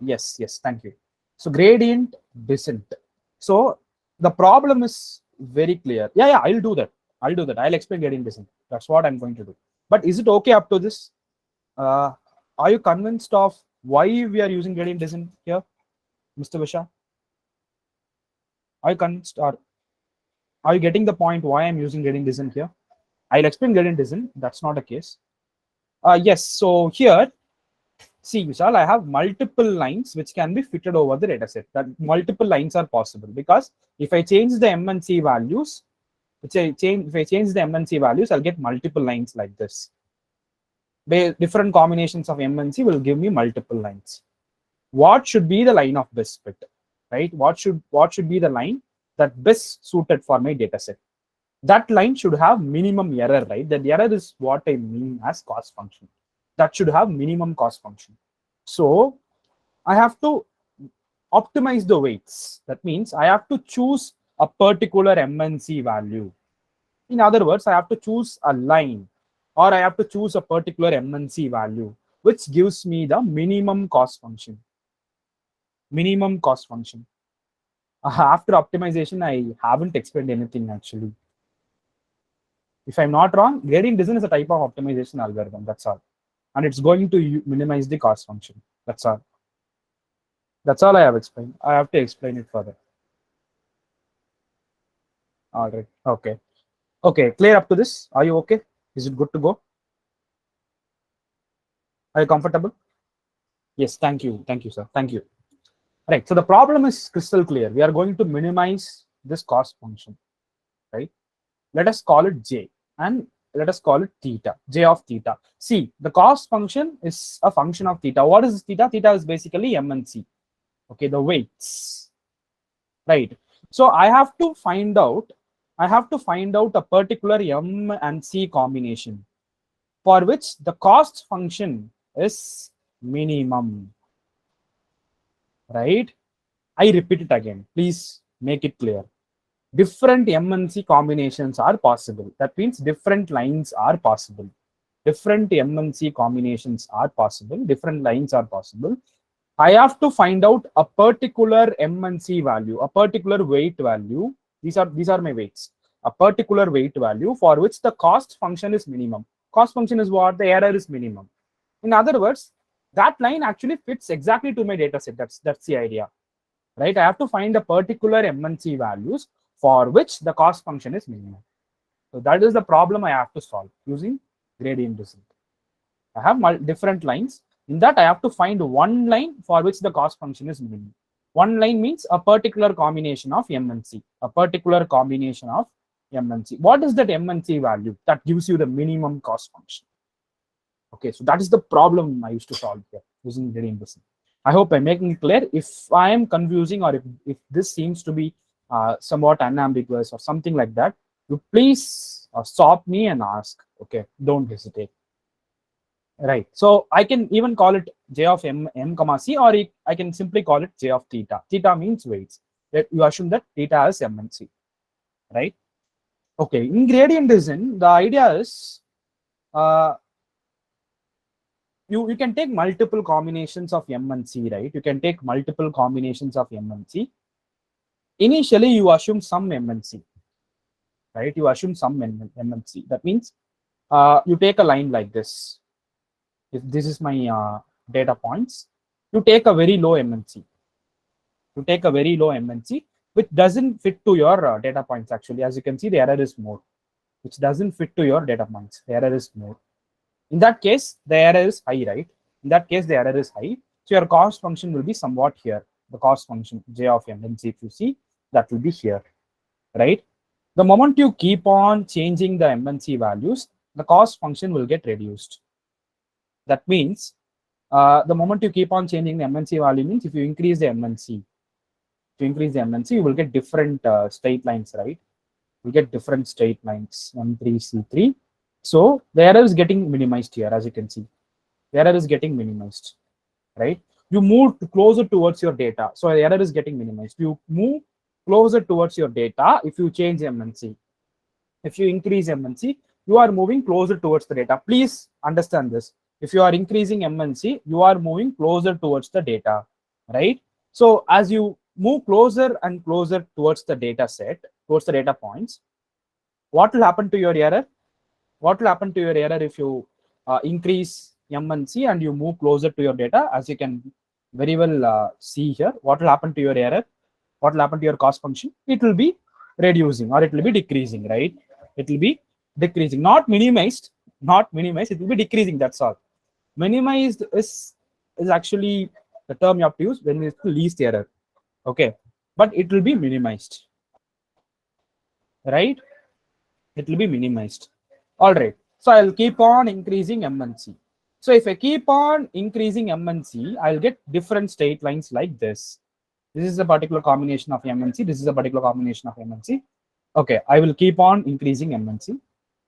Yes, thank you. So gradient descent. So the problem is very clear. Yeah, I'll do that. I'll explain gradient descent. That's what I'm going to do. But is it okay up to this? Are you convinced of why we are using gradient descent here, Mr. Visha? Are you convinced, or are you getting the point why I'm using gradient descent here? I'll explain gradient descent. That's not a case. Yes, so here, see, Vishal, I have multiple lines which can be fitted over the dataset. That multiple lines are possible because if I change the M and C values, if I change the M and C values, I'll get multiple lines like this. Different combinations of M and C will give me multiple lines. What should be the line of best fit, right? What should be the line that best suited for my dataset? that line should have minimum error, right? That error is what I mean as cost function. That should have minimum cost function. So I have to optimize the weights. That means I have to choose a particular MNC value. In other words, I have to choose a line, or I have to choose a particular MNC value, which gives me the minimum cost function. Minimum cost function. After optimization, I haven't explained anything actually. If I'm not wrong, gradient descent is a type of optimization algorithm. That's all. And it's going to minimize the cost function. That's all. That's all I have explained. I have to explain it further. All right. Okay. Okay. Clear up to this? Are you okay? Is it good to go? Are you comfortable? Yes. Thank you. Thank you, sir. Thank you. Right. So the problem is crystal clear. We are going to minimize this cost function, right? Let us call it J, and let us call it theta, J of theta. See, the cost function is a function of theta. What is theta? Theta is basically MNC. Okay, the weights, right? So I have to find out a particular M and C combination for which the cost function is minimum, right? I repeat it again. Please make it clear. Different MNC combinations are possible. That means different lines are possible. Different MNC combinations are possible. Different lines are possible. I have to find out a particular MNC value, a particular weight value. These are my weights. A particular weight value for which the cost function is minimum. Cost function is what? The error is minimum. In other words, that line actually fits exactly to my data set. That's the idea, right? I have to find a particular MNC values for which the cost function is minimum. So that is the problem I have to solve using gradient descent. I have different lines. In that, I have to find one line for which the cost function is minimum. One line means a particular combination of MNC. A particular combination of MNC. What is that MNC value that gives you the minimum cost function? Okay, so that is the problem I used to solve here using gradient descent. I hope I'm making it clear. If I am confusing or if this seems to be somewhat unambiguous or something like that, you please stop me and ask. Okay, don't hesitate. Right. So I can even call it J of M comma C, or I can simply call it J of theta. Theta means weights. You assume that theta is MNC, right? Okay. In gradient descent, the idea is you can take multiple combinations of MNC, right? You can take multiple combinations of MNC. Initially, you assume some MNC, right? You assume some MNC. That means you take a line like this. If this is my data points, you take a very low MNC. You take a very low MNC, which doesn't fit to your data points actually. As you can see, the error is more, which doesn't fit to your data points. The error is more. In that case, the error is high, right? In that case, the error is high. So your cost function will be somewhat here. The cost function J of MNC, if you see, that will be here, right? The moment you keep on changing the MNC values, the cost function will get reduced. That means the moment you keep on changing the MNC value means if you increase the MNC, you will get different straight lines, right? You get different straight lines, M3, C3. So the error is getting minimized here, as you can see. The error is getting minimized, right? You move closer towards your data. So the error is getting minimized. You move closer towards your data if you change MNC. If you increase MNC, you are moving closer towards the data. Please understand this. If you are increasing MNC, you are moving closer towards the data, right? So as you move closer and closer towards the data set, towards the data points, what will happen to your error? What will happen to your error if you increase MNC and you move closer to your data? As you can very well see here, what will happen to your error? What will happen to your cost function? It will be reducing or it will be decreasing, right? It will be decreasing, not minimized, it will be decreasing, that's all. Minimized is actually the term you have to use when it's the least error, okay? But it will be minimized, right? It will be minimized. All right, so I'll keep on increasing MNC. So if I keep on increasing MNC, I'll get different straight lines like this. This is a particular combination of MNC. This is a particular combination of MNC. Okay, I will keep on increasing MNC.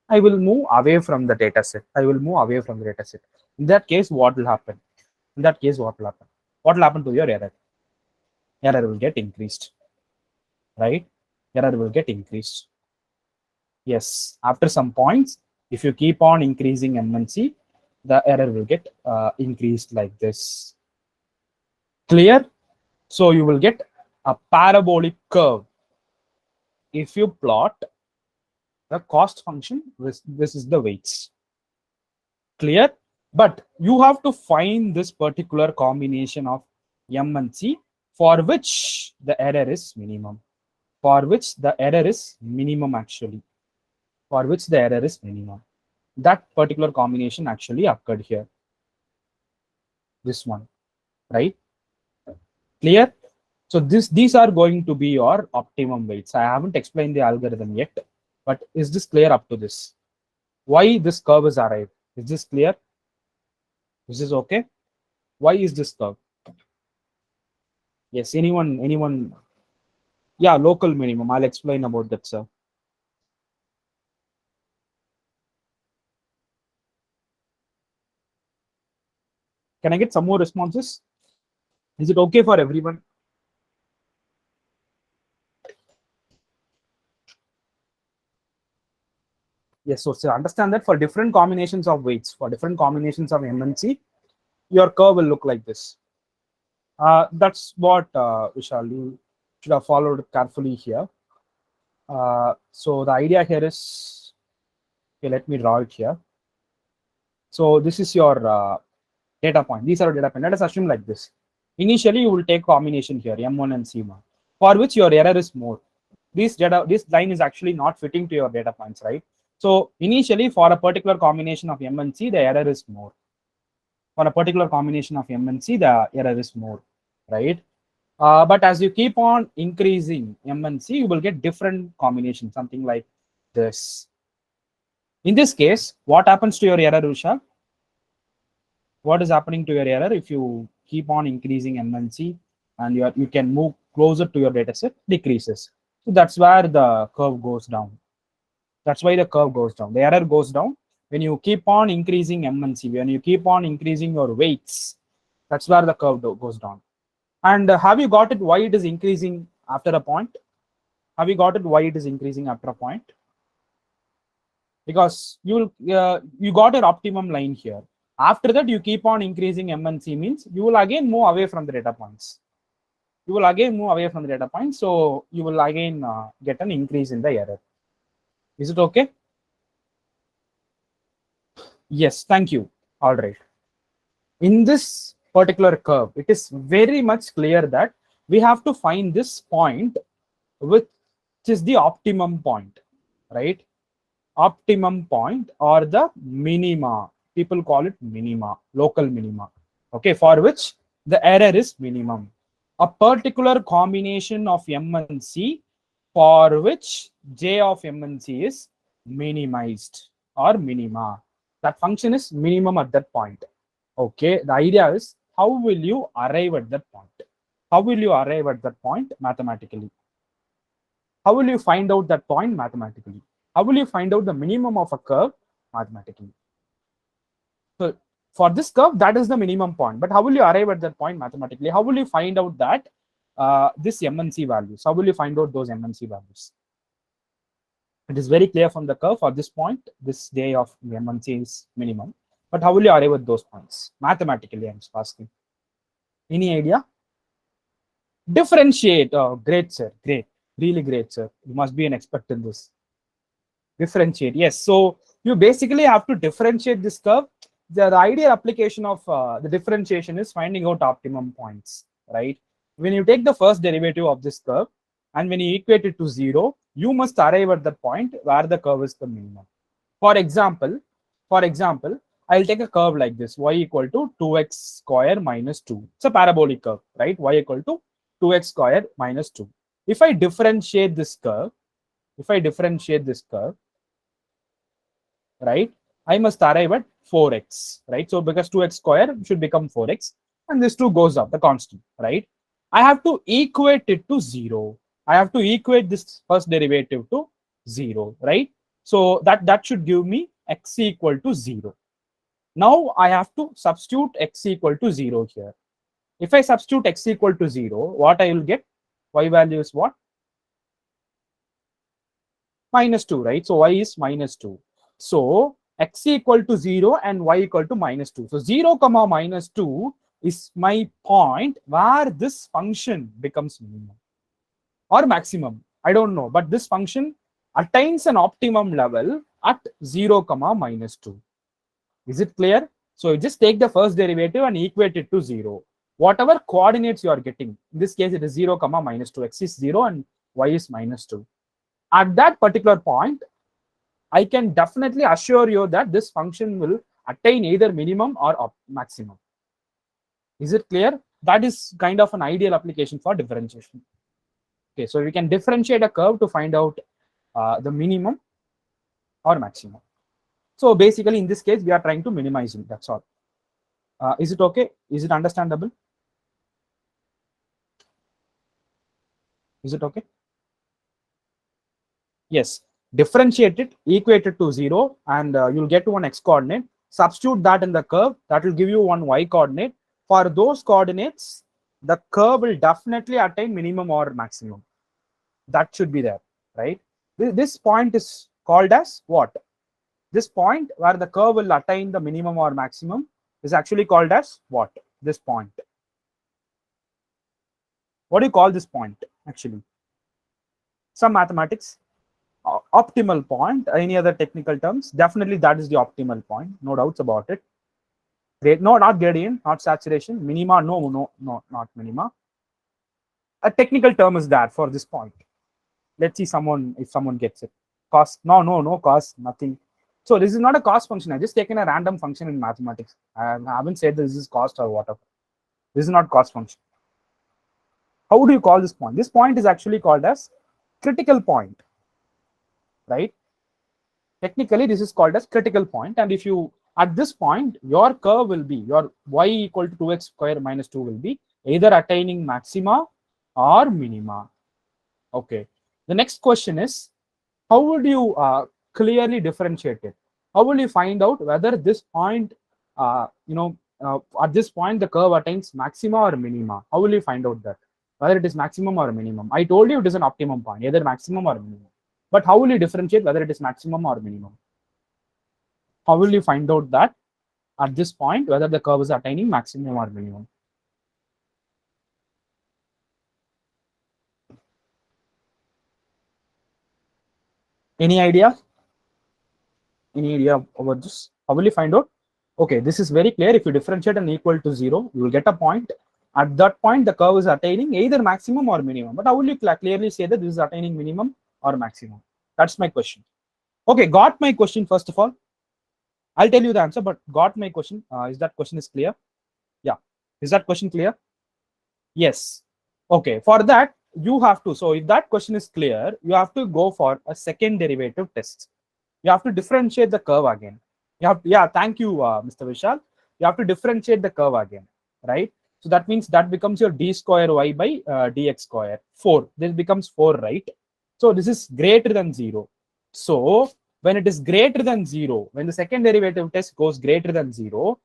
I will move away from the data set. I will move away from the data set. In that case, what will happen? In that case, what will happen? What will happen to your error? Error will get increased, right? Error will get increased. Yes, after some points, if you keep on increasing MNC, the error will get increased like this. Clear? So you will get a parabolic curve. If you plot the cost function, this is the weights. Clear? But you have to find this particular combination of M and C for which the error is minimum. For which the error is minimum actually. For which the error is minimum. That particular combination actually occurred here. This one, right? Clear? So these are going to be your optimum weights. I haven't explained the algorithm yet, but is this clear up to this? Why this curve is arrived? Is this clear? Is this okay? Why is this curve? Yes, anyone? Yeah, local minimum. I'll explain about that, sir. Can I get some more responses? Is it okay for everyone? Yes, so understand that for different combinations of weights, for different combinations of MNC, your curve will look like this. That's what Vishal, you should have followed carefully here. So the idea here is, okay, let me draw it here. So this is your data point. These are data point. Let us assume like this. Initially, you will take combination here, M1 and C1, for which your error is more. This line is actually not fitting to your data points, right? So initially, for a particular combination of M and C, the error is more. For a particular combination of M and C, the error is more, right? But as you keep on increasing M and C, you will get different combinations, something like this. In this case, what happens to your error, Vishal? What is happening to your error if you keep on increasing M and C and you can move closer to your data set? Decreases. So that's where the curve goes down. That's why the curve goes down. The error goes down when you keep on increasing M and C, when you keep on increasing your weights. That's where the curve goes down. And have you got it why it is increasing after a point? Have you got it why it is increasing after a point? Because you got an optimum line here. After that, you keep on increasing M and C means you will again move away from the data points. You will again move away from the data points. So you will again get an increase in the error. Is it okay? Yes, thank you. All right. In this particular curve, it is very much clear that we have to find this point, which is the optimum point, right? Optimum point or the minima. People call it minima, local minima. Okay, for which the error is minimum. A particular combination of M and C for which J of M and C is minimized or minima. That function is minimum at that point. Okay, the idea is how will you arrive at that point? How will you arrive at that point mathematically? How will you find out that point mathematically? How will you find out the minimum of a curve mathematically? So for this curve, that is the minimum point. But how will you arrive at that point mathematically? How will you find out that this M and C values? How will you find out those M and C values? It is very clear from the curve for this point, this J of M and C is minimum. But how will you arrive at those points? Mathematically, I'm just asking. Any idea? Differentiate. Oh, great, sir. Great. Really great, sir. You must be an expert in this. Differentiate. Yes. So you basically have to differentiate this curve. The ideal application of the differentiation is finding out optimum points, right? When you take the first derivative of this curve and when you equate it to 0, you must arrive at the point where the curve is the minimum. For example, I'll take a curve like this, y equal to 2x square minus 2. It's a parabolic curve, right? Y equal to 2x square minus 2. If I differentiate this curve, right, I must arrive at 4x, right? So because 2x square should become 4x and this 2 goes up, the constant, right? I have to equate it to 0. I have to equate this first derivative to 0, right? So that should give me x equal to 0. Now I have to substitute x equal to 0 here. If I substitute x equal to 0, what I will get? Y value is what? -2, right? So y is -2. So x equal to 0 and y equal to -2. So 0 comma -2 is my point where this function becomes minimum or maximum. I don't know, but this function attains an optimum level at 0 comma -2. Is it clear? So you just take the first derivative and equate it to 0. Whatever coordinates you are getting, in this case it is 0 comma -2, x is 0 and y is -2. At that particular point, I can definitely assure you that this function will attain either minimum or maximum. Is it clear? That is kind of an ideal application for differentiation. Okay, so we can differentiate a curve to find out the minimum or maximum. So basically, in this case, we are trying to minimize it. That's all. Is it okay? Is it understandable? Is it okay? Yes. Differentiate it, equate it to 0, and you'll get one x coordinate. Substitute that in the curve. That will give you one y coordinate. For those coordinates, the curve will definitely attain minimum or maximum. That should be there, right? This point is called as what? This point where the curve will attain the minimum or maximum is actually called as what? This point. What do you call this point actually? Some mathematics. Optimal point. Any other technical terms? Definitely that is the optimal point. No doubts about it. No, not gradient, not saturation. Minima, no, not minima. A technical term is there for this point. Let's see if someone gets it. Cost. No cost, nothing. So this is not a cost function. I just taken a random function in mathematics. I haven't said this is cost or whatever. This is not cost function. How do you call this point? This point is actually called as critical point, right? Technically, this is called as critical point. And if you, at this point, your curve will be, your y equal to 2x square minus 2 will be either attaining maxima or minima. Okay. The next question is, how would you clearly differentiate it? How will you find out whether this point, at this point, the curve attains maxima or minima? How will you find out that? Whether it is maximum or minimum? I told you it is an optimum point, either maximum or minimum. But how will you differentiate whether it is maximum or minimum? How will you find out that at this point, whether the curve is attaining maximum or minimum? Any idea? Any idea about this? How will you find out? Okay, this is very clear. If you differentiate and equal to 0, you will get a point. At that point, the curve is attaining either maximum or minimum. But how will you clearly say that this is attaining minimum or maximum? That's my question. Okay, got my question first of all. I'll tell you the answer, but got my question. Is that question is clear? Yeah. Is that question clear? Yes. Okay, for that, you have to. So if that question is clear, you have to go for a second derivative test. You have to differentiate the curve again. You have, yeah, thank you, Mr. Vishal. You have to differentiate the curve again, right? So that means that becomes your d square y by dx square, 4. This becomes 4, right? So this is greater than 0. So when it is greater than 0, when the second derivative test goes greater than 0,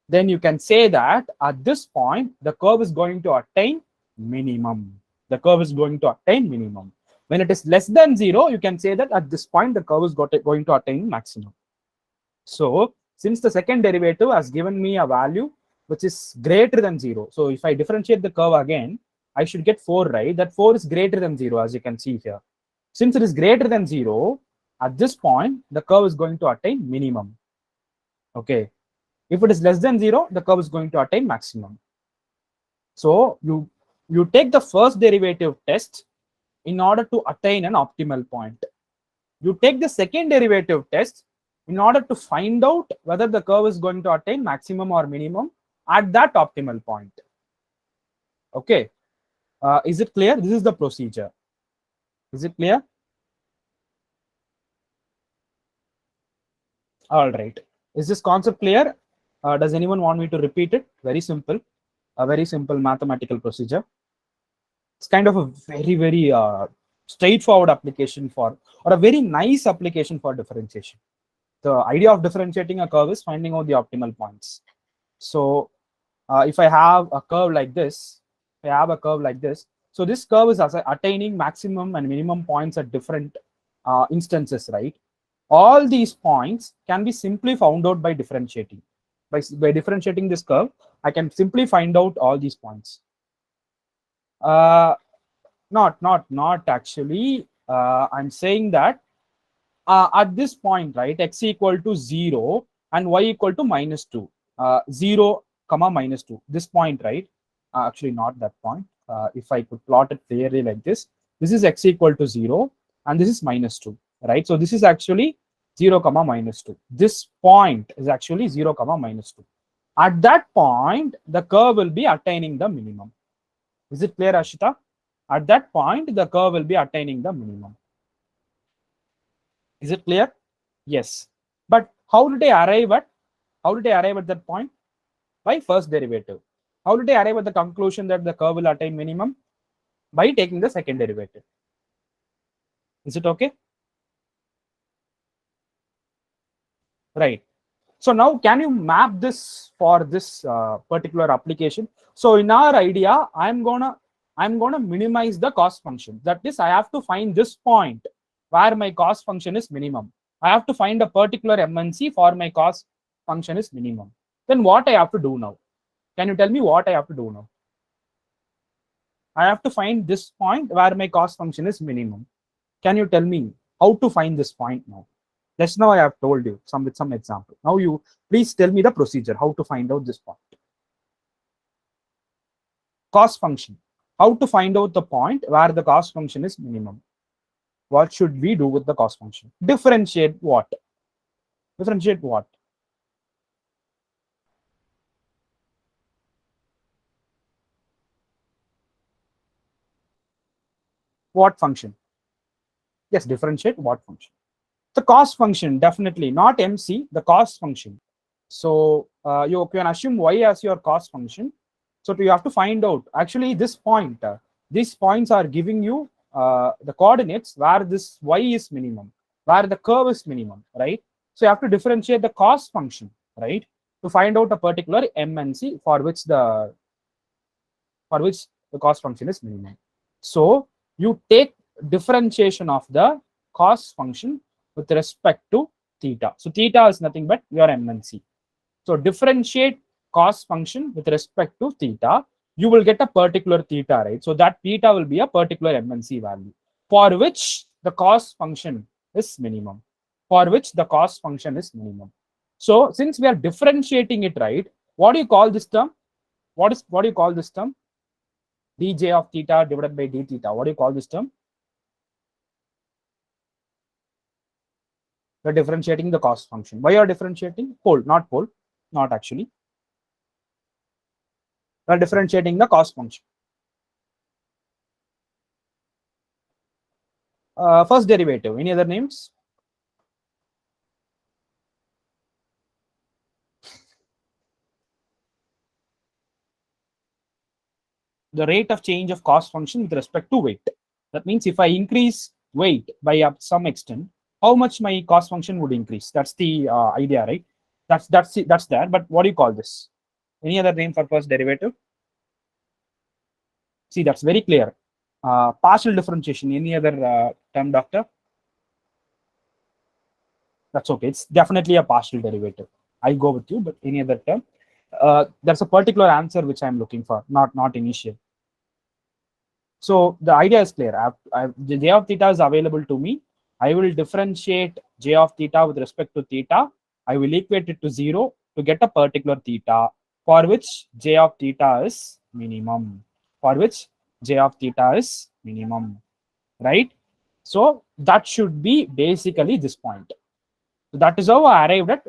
then you can say that at this point, the curve is going to attain minimum. The curve is going to attain minimum. When it is less than 0, you can say that at this point, the curve is going to attain maximum. So since the second derivative has given me a value which is greater than 0. So if I differentiate the curve again, I should get 4, right? That 4 is greater than 0, as you can see here. Since it is greater than 0, at this point, the curve is going to attain minimum. Okay. If it is less than 0, the curve is going to attain maximum. So you take the first derivative test in order to attain an optimal point. You take the second derivative test in order to find out whether the curve is going to attain maximum or minimum at that optimal point. Okay. Is it clear? This is the procedure. Is it clear? All right. Is this concept clear? Does anyone want me to repeat it? Very simple. A very simple mathematical procedure. It's kind of a very, very straightforward application for, or a very nice application for differentiation. The idea of differentiating a curve is finding out the optimal points. So if I have a curve like this, so this curve is attaining maximum and minimum points at different instances, right? All these points can be simply found out by differentiating. By differentiating this curve, I can simply find out all these points. Not actually. I'm saying that at this point, right, x equal to 0 and y equal to -2, 0 comma -2, this point, right? Actually not that point. If I could plot it clearly like this is x equal to 0 and this is -2, right? So this is actually 0 comma -2. This point is actually 0 comma -2. At that point, the curve will be attaining the minimum. Is it clear, Ashita? At that point, the curve will be attaining the minimum. Is it clear? Yes. But how did I arrive at that point? By first derivative. How did I arrive at the conclusion that the curve will attain minimum? By taking the second derivative. Is it okay? Right. So now can you map this for this particular application? So in our idea, I'm gonna minimize the cost function. That is, I have to find this point where my cost function is minimum. I have to find a particular MNC for my cost function is minimum. Then what I have to do now? Can you tell me what I have to do now? I have to find this point where my cost function is minimum. Can you tell me how to find this point now? Just now I have told you with some example. Now you please tell me the procedure, how to find out this point. Cost function. How to find out the point where the cost function is minimum. What should we do with the cost function? Differentiate what? Differentiate what? What function? Yes, differentiate what function? The cost function, definitely, not MC, the cost function. So you can assume y as your cost function. So you have to find out, actually this point, these points are giving you the coordinates where this y is minimum, where the curve is minimum, right? So you have to differentiate the cost function, right? To find out a particular MNC for which the cost function is minimum. So you take differentiation of the cost function with respect to theta. So theta is nothing but your MNC. So differentiate cost function with respect to theta, you will get a particular theta, right? So that theta will be a particular MNC value for which the cost function is minimum. For which the cost function is minimum. So since we are differentiating it, right? What do you call this term? What do you call this term? dj of theta divided by d theta. What do you call this term? We're differentiating the cost function. Why are differentiating? Pole, not actually. We're differentiating the cost function. First derivative. Any other names? The rate of change of cost function with respect to weight. That means if I increase weight by some extent, how much my cost function would increase? That's the idea, right? That's there. But what do you call this? Any other name for first derivative? See, that's very clear. Partial differentiation. Any other term, doctor? That's okay. It's definitely a partial derivative. I go with you, but any other term? There's a particular answer which I'm looking for, not initial. So the idea is clear. The j of theta is available to me. I will differentiate j of theta with respect to theta. I will equate it to 0 to get a particular theta for which j of theta is minimum. For which j of theta is minimum, right? So that should be basically this point. So that is how I arrived at.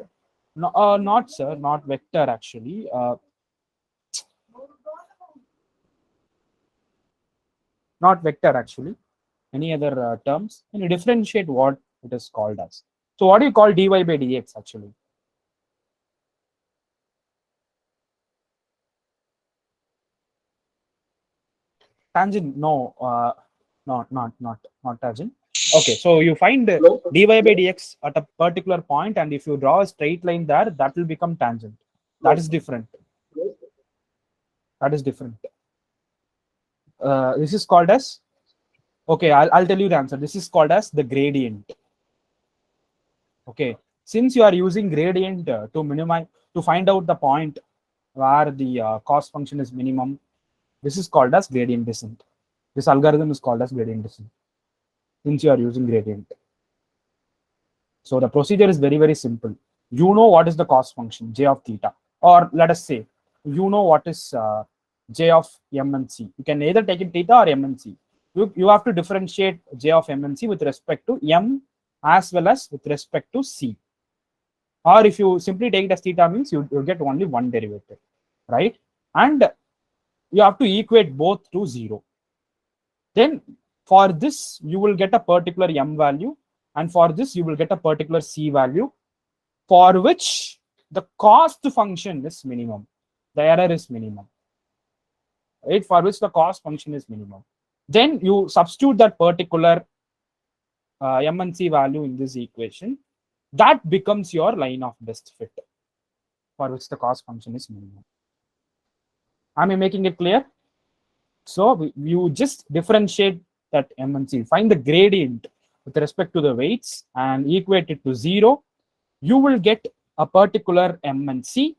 No, not sir, not vector actually. Not vector actually. Any other terms? Can you differentiate what it is called as? So what do you call dy by dx actually? Tangent, no. Not tangent. Okay, so you find dy by dx at a particular point, and if you draw a straight line there, that will become tangent. That is different. That is different. This is called as, okay, I'll tell you the answer. This is called as the gradient. Okay, since you are using gradient to minimize, to find out the point where the cost function is minimum, this is called as gradient descent. This algorithm is called as gradient descent, since you are using gradient. So the procedure is very, very simple. You know what is the cost function, j of theta, or let us say, you know what is j of m and c. You can either take it theta or m and c. You have to differentiate j of m and c with respect to m as well as with respect to c. Or if you simply take it as theta, means you get only one derivative, right? And you have to equate both to 0. Then for this, you will get a particular m value, and for this, you will get a particular c value, for which the cost function is minimum. The error is minimum, right? For which the cost function is minimum. Then you substitute that particular m and c value in this equation. That becomes your line of best fit, for which the cost function is minimum. Am I making it clear? So you just differentiate that m and c, find the gradient with respect to the weights and equate it to 0. You will get a particular m and c.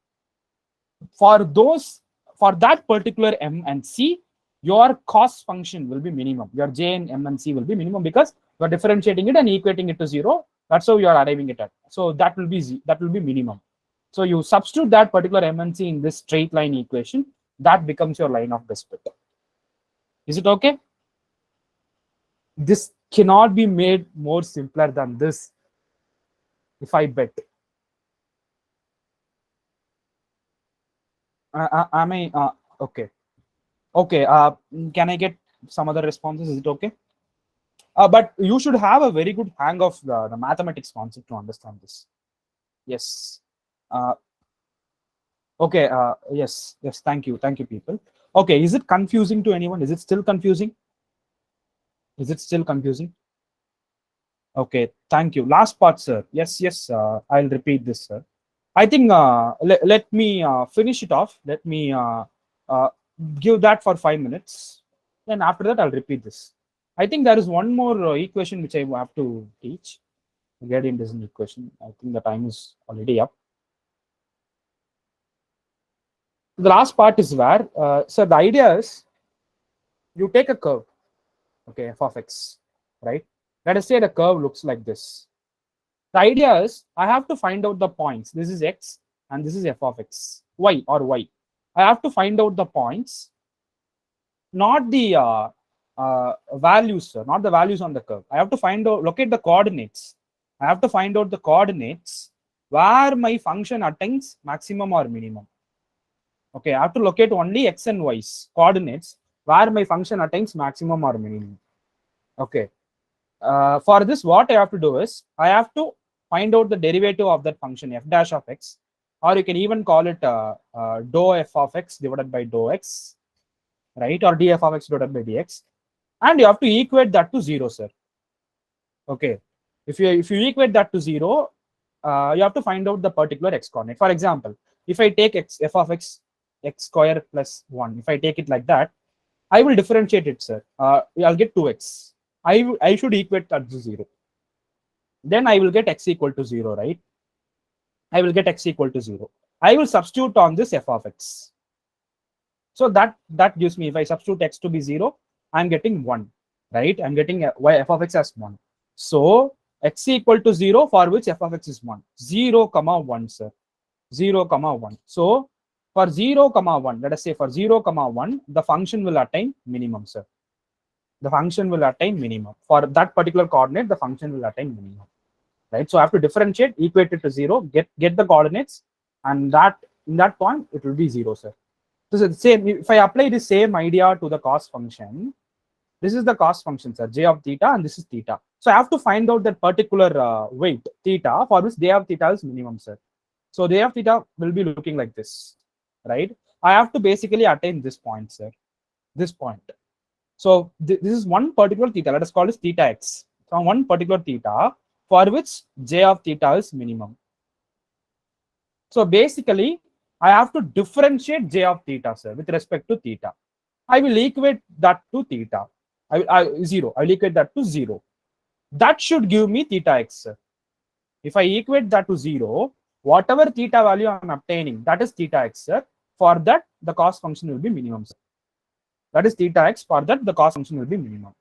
For that particular m and c, your cost function will be minimum. Your j and m and c will be minimum because you are differentiating it and equating it to 0. That's how you are arriving at. So that will be minimum. So you substitute that particular m and c in this straight line equation. That becomes your line of best fit. Is it okay? This cannot be made more simpler than this, if I bet. Am I okay? Okay. Can I get some other responses? Is it okay? But you should have a very good hang of the mathematics concept to understand this. Yes. Okay. Yes. Thank you, people. Okay. Is it confusing to anyone? Is it still confusing? Okay. Thank you. Last part, sir. Yes. I'll repeat this, sir. I think let me finish it off. Let me give that for 5 minutes. Then after that, I'll repeat this. I think there is one more equation which I have to teach. Gradient descent equation. I think the time is already up. The last part is where, so the idea is you take a curve, okay, f of x, right? Let us say the curve looks like this. The idea is I have to find out the points. This is x and this is f of x, y. I have to find out the points, not the values, sir, not the values on the curve. I have to locate the coordinates. I have to find out the coordinates where my function attains maximum or minimum. Okay, I have to locate only x and y's coordinates where my function attains maximum or minimum. Okay. For this, what I have to do is I have to find out the derivative of that function f dash of x, or you can even call it dou f of x divided by dou x, right? Or df of x divided by dx, and you have to equate that to 0, sir. Okay. If you equate that to 0, you have to find out the particular x coordinate. For example, if I take f of x square plus 1, if I take it like that, I will differentiate it, sir. I'll get 2x. I should equate that to 0. Then I will get x equal to 0, right? I will get x equal to 0. I will substitute on this f of x. So that gives me, if I substitute x to be 0, I'm getting 1, right? I'm getting f of x as 1. So x equal to 0 for which f of x is 1. 0, 1, sir. 0, 1. So for 0, 1, let us say for 0, 1, the function will attain minimum, sir. The function will attain minimum. For that particular coordinate, the function will attain minimum, right? So I have to differentiate, equate it to 0, get the coordinates, and in that point, it will be 0, sir. So it's the same. If I apply the same idea to the cost function, this is the cost function, sir, j of theta, and this is theta. So I have to find out that particular weight, theta, for which j of theta is minimum, sir. So j of theta will be looking like this, right? I have to basically attain this point, sir. This point. So this is one particular theta, let us call this theta x. From one particular theta for which j of theta is minimum. So basically, I have to differentiate j of theta, sir, with respect to theta. I will equate that to theta. Zero. I will equate that to 0. That should give me theta x, sir. If I equate that to 0, whatever theta value I'm obtaining, that is theta x, sir. For that, the cost function will be minimum, sir. That is theta x. For that, the cost function will be minimum.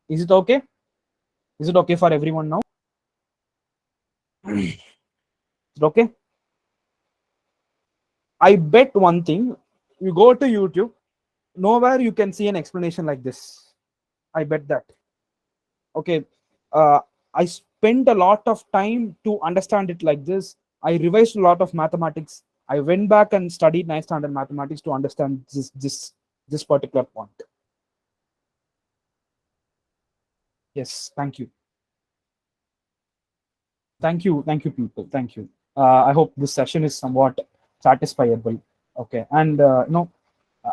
Is it okay? Is it okay for everyone now? Is it okay? I bet one thing, you go to YouTube, nowhere you can see an explanation like this. I bet that. Okay. I spent a lot of time to understand it like this. I revised a lot of mathematics. I went back and studied 9th standard mathematics to understand this particular point. Yes, thank you. Thank you, people. Thank you. I hope this session is somewhat satisfiable. Okay, and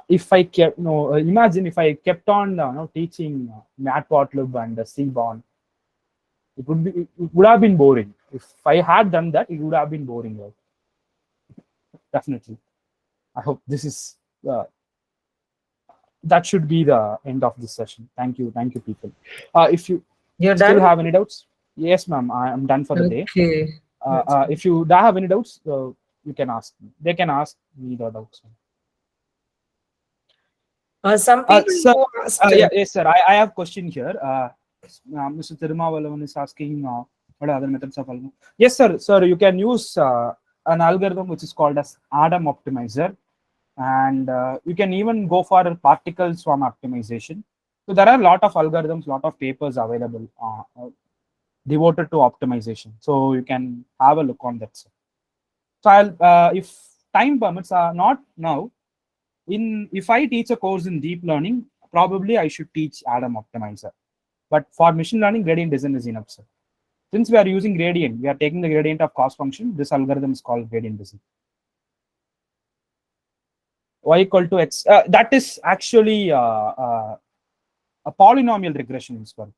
if I kept, imagine if I kept on, teaching Matplotlib and Seaborn, it would have been boring. If I had done that, it would have been boring. Right? Definitely. I hope this is that should be the end of this session. Thank you, people. If you You're still done? have any doubts, yes, ma'am, I am done for the day. Okay. If you have any doubts, you can ask me. They can ask me the doubts. Some people Sir, who asked, yes, sir. I have question here. Mr. Tirumavalavan is asking what are other methods of algorithm? Yes, sir. Sir, you can use an algorithm which is called as Adam optimizer, and you can even go for particle swarm optimization. So there are a lot of algorithms, lot of papers available devoted to optimization. So you can have a look on that, sir. So I'll, if time permits, not now. If I teach a course in deep learning, probably I should teach Adam optimizer. But for machine learning, gradient descent is enough, sir. Since we are using gradient, we are taking the gradient of cost function. This algorithm is called gradient descent. Y equal to x. That is actually a polynomial regression as well.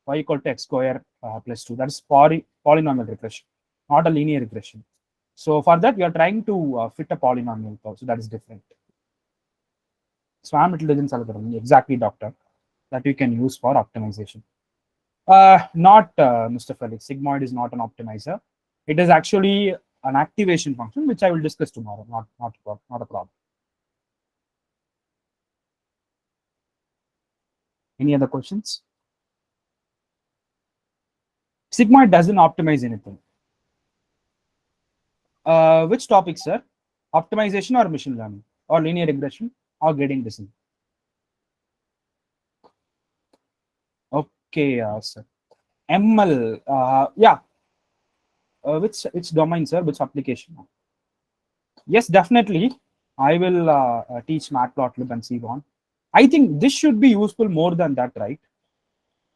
Y equal to x square plus 2. That is polynomial regression, not a linear regression. So for that, we are trying to fit a polynomial curve. So that is different. Swarm intelligence algorithm, exactly, doctor, that you can use for optimization. Not Mr. Felix. Sigmoid is not an optimizer. It is actually an activation function, which I will discuss tomorrow. Not a problem. Any other questions? Sigmoid doesn't optimize anything. Which topic, sir? Optimization or machine learning or linear regression or gradient descent? Okay, sir. ML, yeah. Which domain, sir? Which application? Yes, definitely. I will teach Matplotlib and Seaborn. I think this should be useful more than that, right?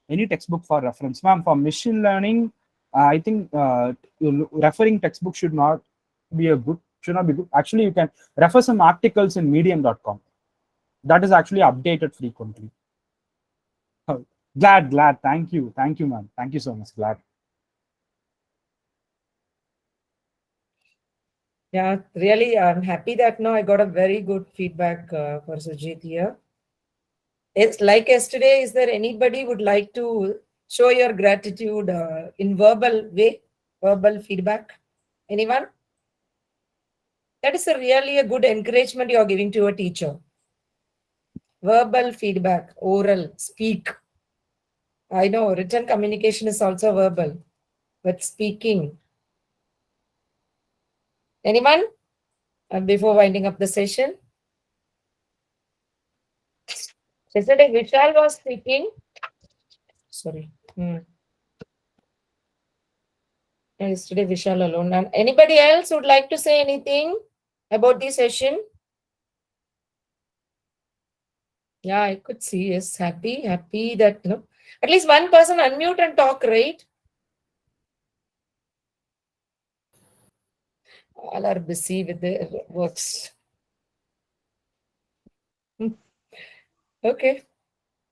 Any textbook for reference, ma'am. For machine learning, I think referring textbook should not be good. Actually, you can refer some articles in medium.com. That is actually updated frequently. Glad. Thank you, ma'am. Thank you so much. Glad. yeah, really, I'm happy that now I got a very good feedback for Sujit here. It's like yesterday. Is there anybody would like to show your gratitude in verbal way, verbal feedback? Anyone? That is really a good encouragement you are giving to a teacher. Verbal feedback, oral, speak. I know written communication is also verbal, but speaking. Anyone? Before winding up the session? Yesterday, Vishal was speaking. Sorry. Yesterday, Vishal alone. And anybody else would like to say anything about the session? Yeah, I could see. Yes, happy that at least one person unmute and talk, right? All are busy with their works. Okay.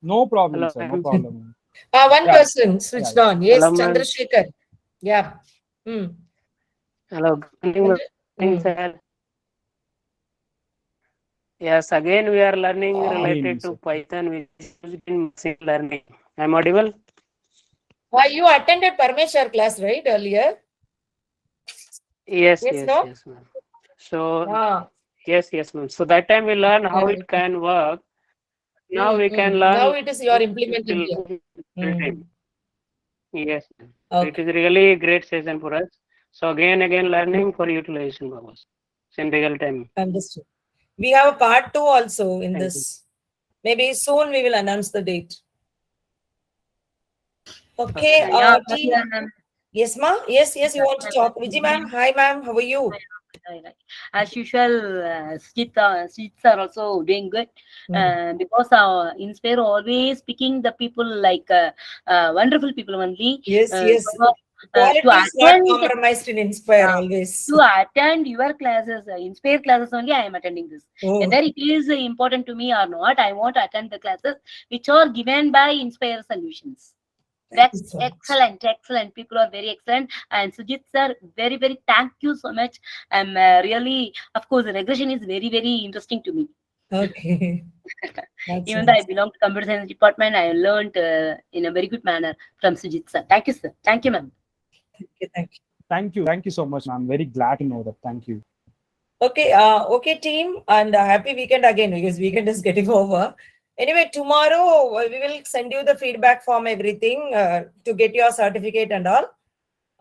No problem, Hello, sir. No ma'am. problem. One Yeah. person switched Yeah. on. Yes, Hello, ma'am. Chandrasekhar. Yeah. Hmm. Hello, good morning, Hmm. sir. Yes, again we are learning Ah. related to Python which is used in machine learning. I'm audible? You attended Parmeshwar class, right, earlier? Yes, Yes, no? ma'am. So Ah. yes, ma'am. So that time we learn how Yeah. it can work. Now we can Now learn it is your implementing here. real time. Yes, ma'am. It Okay. is really a great session for us. So again learning for utilization purpose in real time. Understood. We have a part 2 also in Thank you. this. Maybe soon we will announce the date. Okay. Yeah, Team. yeah, ma'am. Yes, ma. Yes, you want to talk. Vijay ma'am. Hi, ma'am. How are you? Right. As usual, Sujit are also doing good. Because Inspire always picking the people like wonderful people only. Yes. So, Quality to is not attend compromised in Inspire uh, always. to attend your classes, Inspire classes only, I am attending this. Oh, Whether it is important to me or not, I want to attend the classes which are given by Inspire Solutions. thank you That's so much. excellent. People are very excellent. And Sujit sir, very thank you so much. I'm really, of course, regression is very interesting to me. Okay. That's Even though I nice. belong to computer science department, I learned in a very good manner from Sujit sir. Thank you, sir. Thank you, ma'am. Thank you. Thank you so much. I'm very glad to know that. Thank you. Okay, team, and happy weekend again because weekend is getting over. Anyway, tomorrow we will send you the feedback form, everything to get your certificate and all.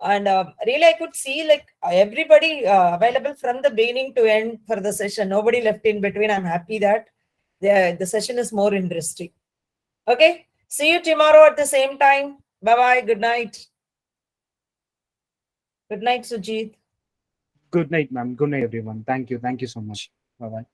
And really, I could see like everybody available from the beginning to end for the session. Nobody left in between. I'm happy that the session is more interesting. Okay, see you tomorrow at the same time. Bye bye. Good night. Good night, Sujit. Good night, ma'am. Good night, everyone. Thank you. Thank you so much. Bye bye.